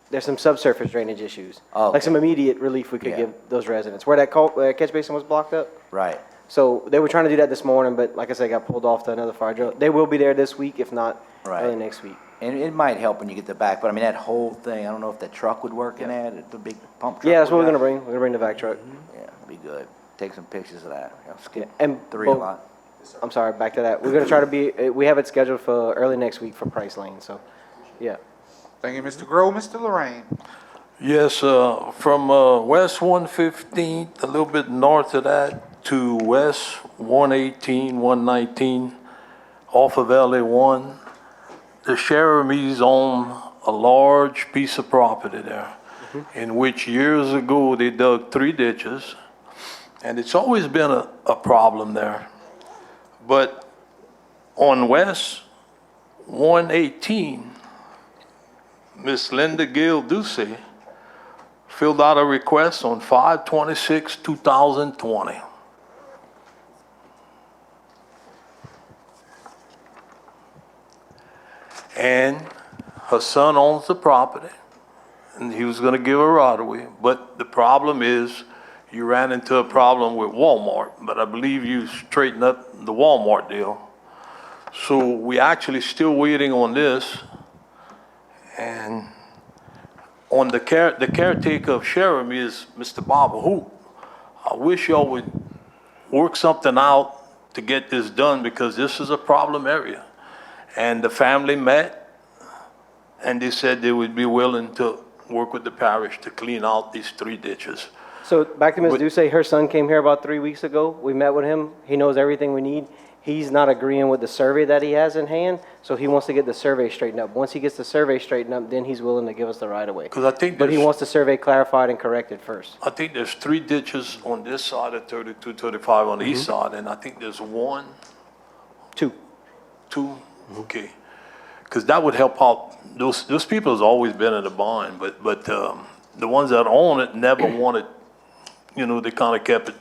there's some subsurface drainage issues. Oh, okay. Like some immediate relief we could give those residents. Where that catch basin was blocked up. Right. So they were trying to do that this morning, but like I said, got pulled off to another fire drill. They will be there this week, if not early next week. And it might help when you get the back, but I mean, that whole thing, I don't know if that truck would work in that, the big pump truck. Yeah, that's what we're would gonna work. bring. We're gonna bring the vac truck. Yeah, it'd be good. Take some pictures of that. I'll skip And 3 a both- lot. I'm sorry, back to that. We're gonna try to be, we have it scheduled for early next week for Price Lane, so, yeah. Thank you, Mr. Grow. Mr. Lorraine. Yes, from West 115th, a little bit north of that, to West 118, 119, off of LA1, the Cherami's own a large piece of property there, in which years ago they dug 3 ditches, and it's always been a problem there. But on West 118, Miss Linda Gale Ducey filled out a request on 5/26/2020. And her son owns the property. and he was gonna give a right-of-way, but the problem is, you ran into a problem with Walmart, but I believe you straightened up the Walmart deal. So we actually still waiting on this, and on the caretaker of Sharon is Mr. Bob Hoop. I wish y'all would work something out to get this done, because this is a problem area. And the family met, and they said they would be willing to work with the parish to clean out these 3 ditches. So back to Ms. But- Duce, her son came here about 3 weeks ago. We met with him. He knows everything we need. He's not agreeing with the survey that he has in hand, so he wants to get the survey straightened up. Once he gets the survey straightened up, then he's willing to give us the right of way. 'Cause I think But he there's- wants the survey clarified and corrected first. I think there's 3 ditches on this side of 32, 35 on the east side, and I think there's 1, 2. 2, okay. Because that would help out, those people has always been in a bind, but the ones that own it never wanted, they kind of kept it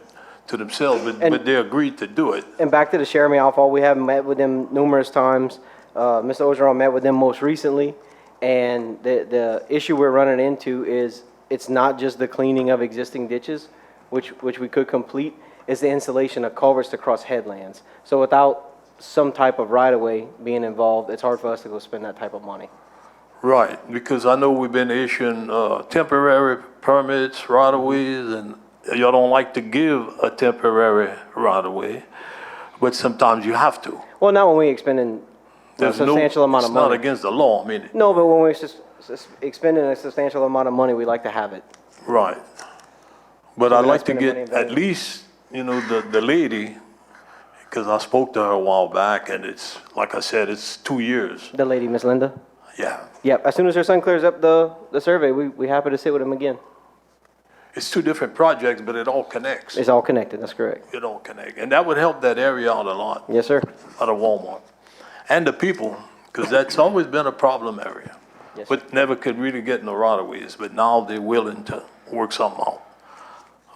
to themselves, but they agreed to do it. And back to the Jeremy Alpha, we have met with them numerous times. Mr. Ogeron met with them most recently, and the issue we're running into is it's not just the cleaning of existing ditches, which we could complete, it's the installation of culverts to cross headlands. So without some type of right-of-way being involved, it's hard for us to go spend that type of money. Right, because I know we've been issuing temporary permits, right-of-ways, and y'all don't like to give a temporary right-of-way, but sometimes you have to. Well, not when we expending a There's no- substantial amount of It's not money. against the law, I mean, No, but when we're expending a substantial amount of money, we like to have it. right. But So I'd we're not like to spending money get in vain. at least, the lady, because I spoke to her a while back, and it's, like I said, it's 2 years. The lady, Miss Linda? Yeah, Yep, as soon as her son clears up the survey, we happy to sit with him again. it's 2 different projects, but it all connects. It's all connected, that's correct. It all connect, and that would help that area out a lot, Yes, sir. out of Walmart. And the people, because that's always been a problem area. Yes, sir. But never could really get in the right of ways, but now they're willing to work something out.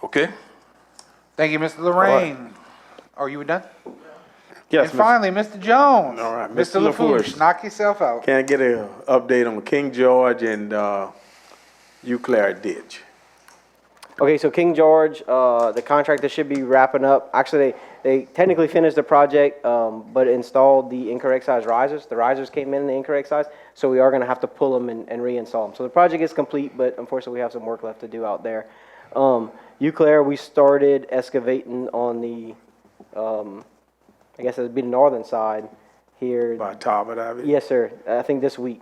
Okay? Thank you, Mr. Lorraine. Are you done? Yes, And finally, Mr. Jones. All right, Mr. Mr. Lafourche, Lafourche. knock yourself out. Can I get an update on King George and Euclid ditch? Okay, so King George, the contractor should be wrapping up. Actually, they technically finished the project, but installed the incorrect size risers. The risers came in the incorrect size, so we are gonna have to pull them and reinstall them. So the project is complete, but unfortunately, we have some work left to do out there. Euclid, we started excavating on the, I guess it'd be the northern side here. By Talbot Avenue? Yes, sir. I think this week.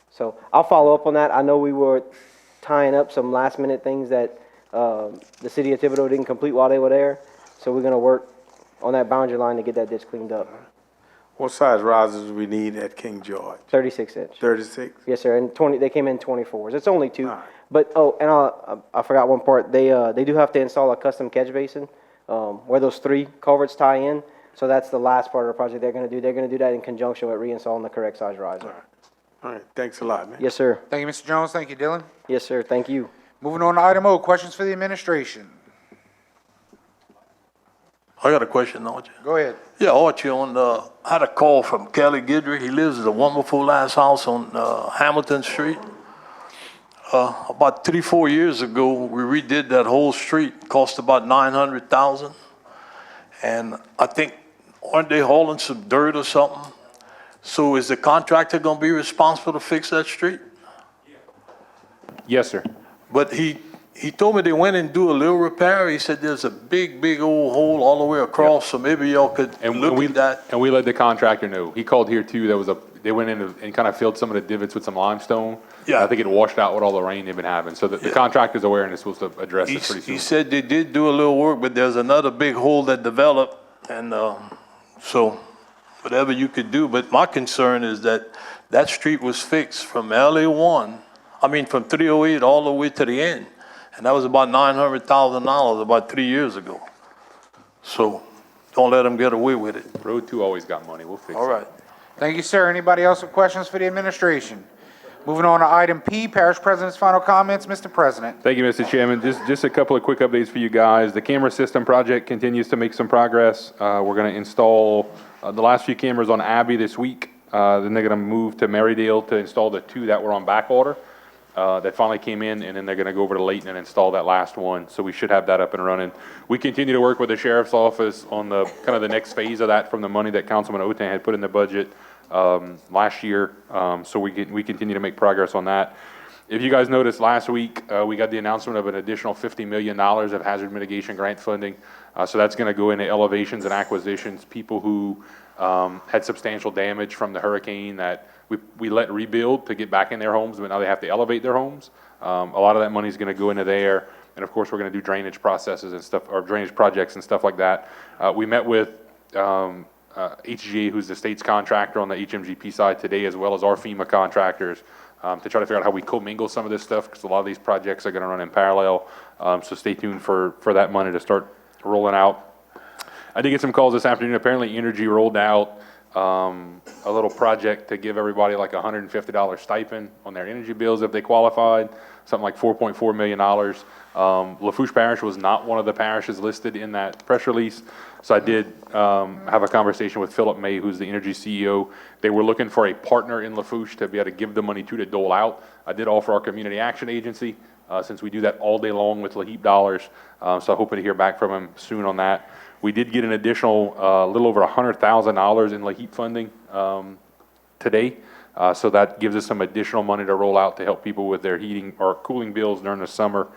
So I'll follow up on that. I know we were tying up some last minute things that the city of Thibodeau didn't complete while they were there. So we're gonna work on that boundary line to get that ditch cleaned up. What size risers do we need at King George? 36 inch. 36? Yes, sir. And 20, they came in 24s. It's only 2. All right. But, and I forgot one part. They do have to install a custom catch basin, where those 3 culverts tie in. So that's the last part of the project they're gonna do. They're gonna do that in conjunction with reinstalling the correct size riser. All right, thanks a lot, man. Yes, sir. Thank you, Mr. Jones. Thank you, Dylan. Yes, sir. Thank you. Moving on to item O, questions for the administration. I got a question, Archie. Go ahead. Yeah, Archie, I had a call from Kelly Guidry. He lives in a wonderful last house on Hamilton Street. About 3-4 years ago, we redid that whole street. Cost about $900,000. And I think, aren't they hauling some dirt or something? So is the contractor gonna be responsible to fix that street? Yes, sir. But he told me they went and do a little repair. He said there's a big old hole all the way across, so maybe y'all could look at that. And we let the contractor know. He called here too. They went in and kind of filled some of the divots with some limestone. Yeah. I think it washed out with all the rain they've been having. So the contractor's aware and is supposed to address this pretty soon. He said they did do a little work, but there's another big hole that developed, and so whatever you could do. But my concern is that street was fixed from from 308 all the way to the end, and that was about $900,000 about 3 years ago. So don't let them get away with it. Road 2 always got money. We'll fix it. All right. Thank you, sir. Anybody else with questions for the administration? Moving on to item P, Parish President's final comments. Mr. President. Thank you, Mr. Chairman. Just a couple of quick updates for you guys. The camera system project continues to make some progress. We're going to install the last few cameras on Abbey this week. Then they're going to move to Marydale to install the 2 that were on back order. that finally came in, and then they're gonna go over to Layton and install that last one. So we should have that up and running. We continue to work with the sheriff's office on the, kind of the next phase of that from the money that Councilman Otan had put in the budget, last year. So we continue to make progress on that. If you guys noticed last week, we got the announcement of an additional $50 million of hazard mitigation grant funding. So that's gonna go into elevations and acquisitions, people who, had substantial damage from the hurricane that we let rebuild to get back in their homes, but now they have to elevate their homes. A lot of that money is going to go into there, and of course we're going to do drainage processes and stuff, or drainage projects and stuff like that. We met with HGA, who's the state's contractor on the HMGP side today, as well as our FEMA contractors, to try to figure out how we commingle some of this stuff, because a lot of these projects are going to run in parallel. So stay tuned for that money to start rolling out. I did get some calls this afternoon. Apparently Energy rolled out a little project to give everybody like a $150 stipend on their energy bills if they qualified, something like $4.4 million. Lafourche Parish was not one of the parishes listed in that press release. So I did have a conversation with Philip May, who's the energy CEO. They were looking for a partner in Lafourche to be able to give the money to dole out. I did offer our community action agency, since we do that all day long with LAHEAP dollars. So I'm hoping to hear back from him soon on that. We did get an additional little over $100,000 in LAHEAP funding today. So that gives us some additional money to roll out to help people with their heating or cooling bills during the summer.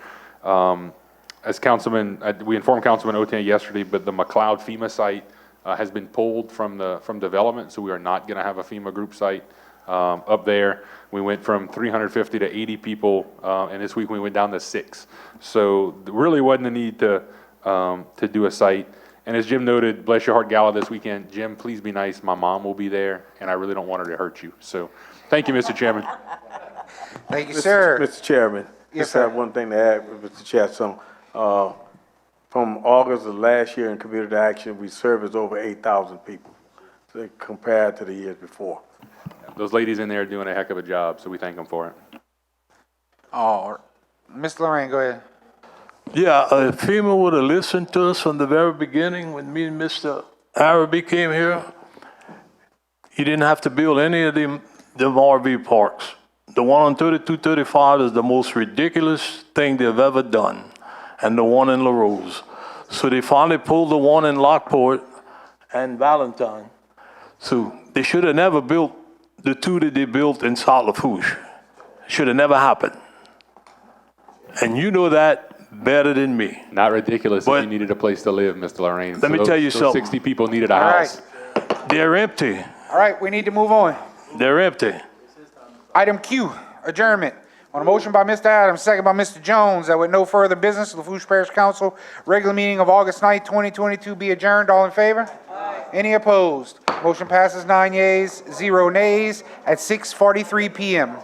As Councilman, we informed Councilman Otan yesterday, but the McLeod FEMA site has been pulled from development, so we are not going to have a FEMA group site up there. We went from 350 to 80 people, and this week we went down to 6. So there really wasn't a need to do a site. And as Jim noted, Bless Your Heart Gala this weekend. Jim, please be nice. My mom will be there, and I really don't want her to hurt you. So thank you, Mr. Chairman. Thank you, sir. Mr. Chairman, Yes, just have sir. one thing to add with Mr. Chatson. From August of last year in community action, we serviced over 8,000 people compared to the years before. Those ladies in there are doing a heck of a job, so we thank them for it. Oh, Ms. Lorraine, go ahead. Yeah, if FEMA would have listened to us from the very beginning when me and Mr. Araby came here, he didn't have to build any of them RV parks. The one on 3235 is the most ridiculous thing they've ever done, and the one in La Rose. So they finally pulled the one in Lockport and Valentine. So they should have never built the two that they built in South Lafourche. Should have never happened. And you know that better than me. Not ridiculous But if you needed a place to live, Mr. Lorraine. Let me tell you those something. 60 people needed a All house. right. They're empty. All right, we need to move on. They're empty. Item Q, adjournment. On a motion by Mr. Adams, second by Mr. Jones, that with no further business, Lafourche Parish Council regular meeting of August 9th, 2022 be adjourned. All in favor? Aye. Any opposed? Motion passes 9 yeas, 0 nays at 6:43 PM.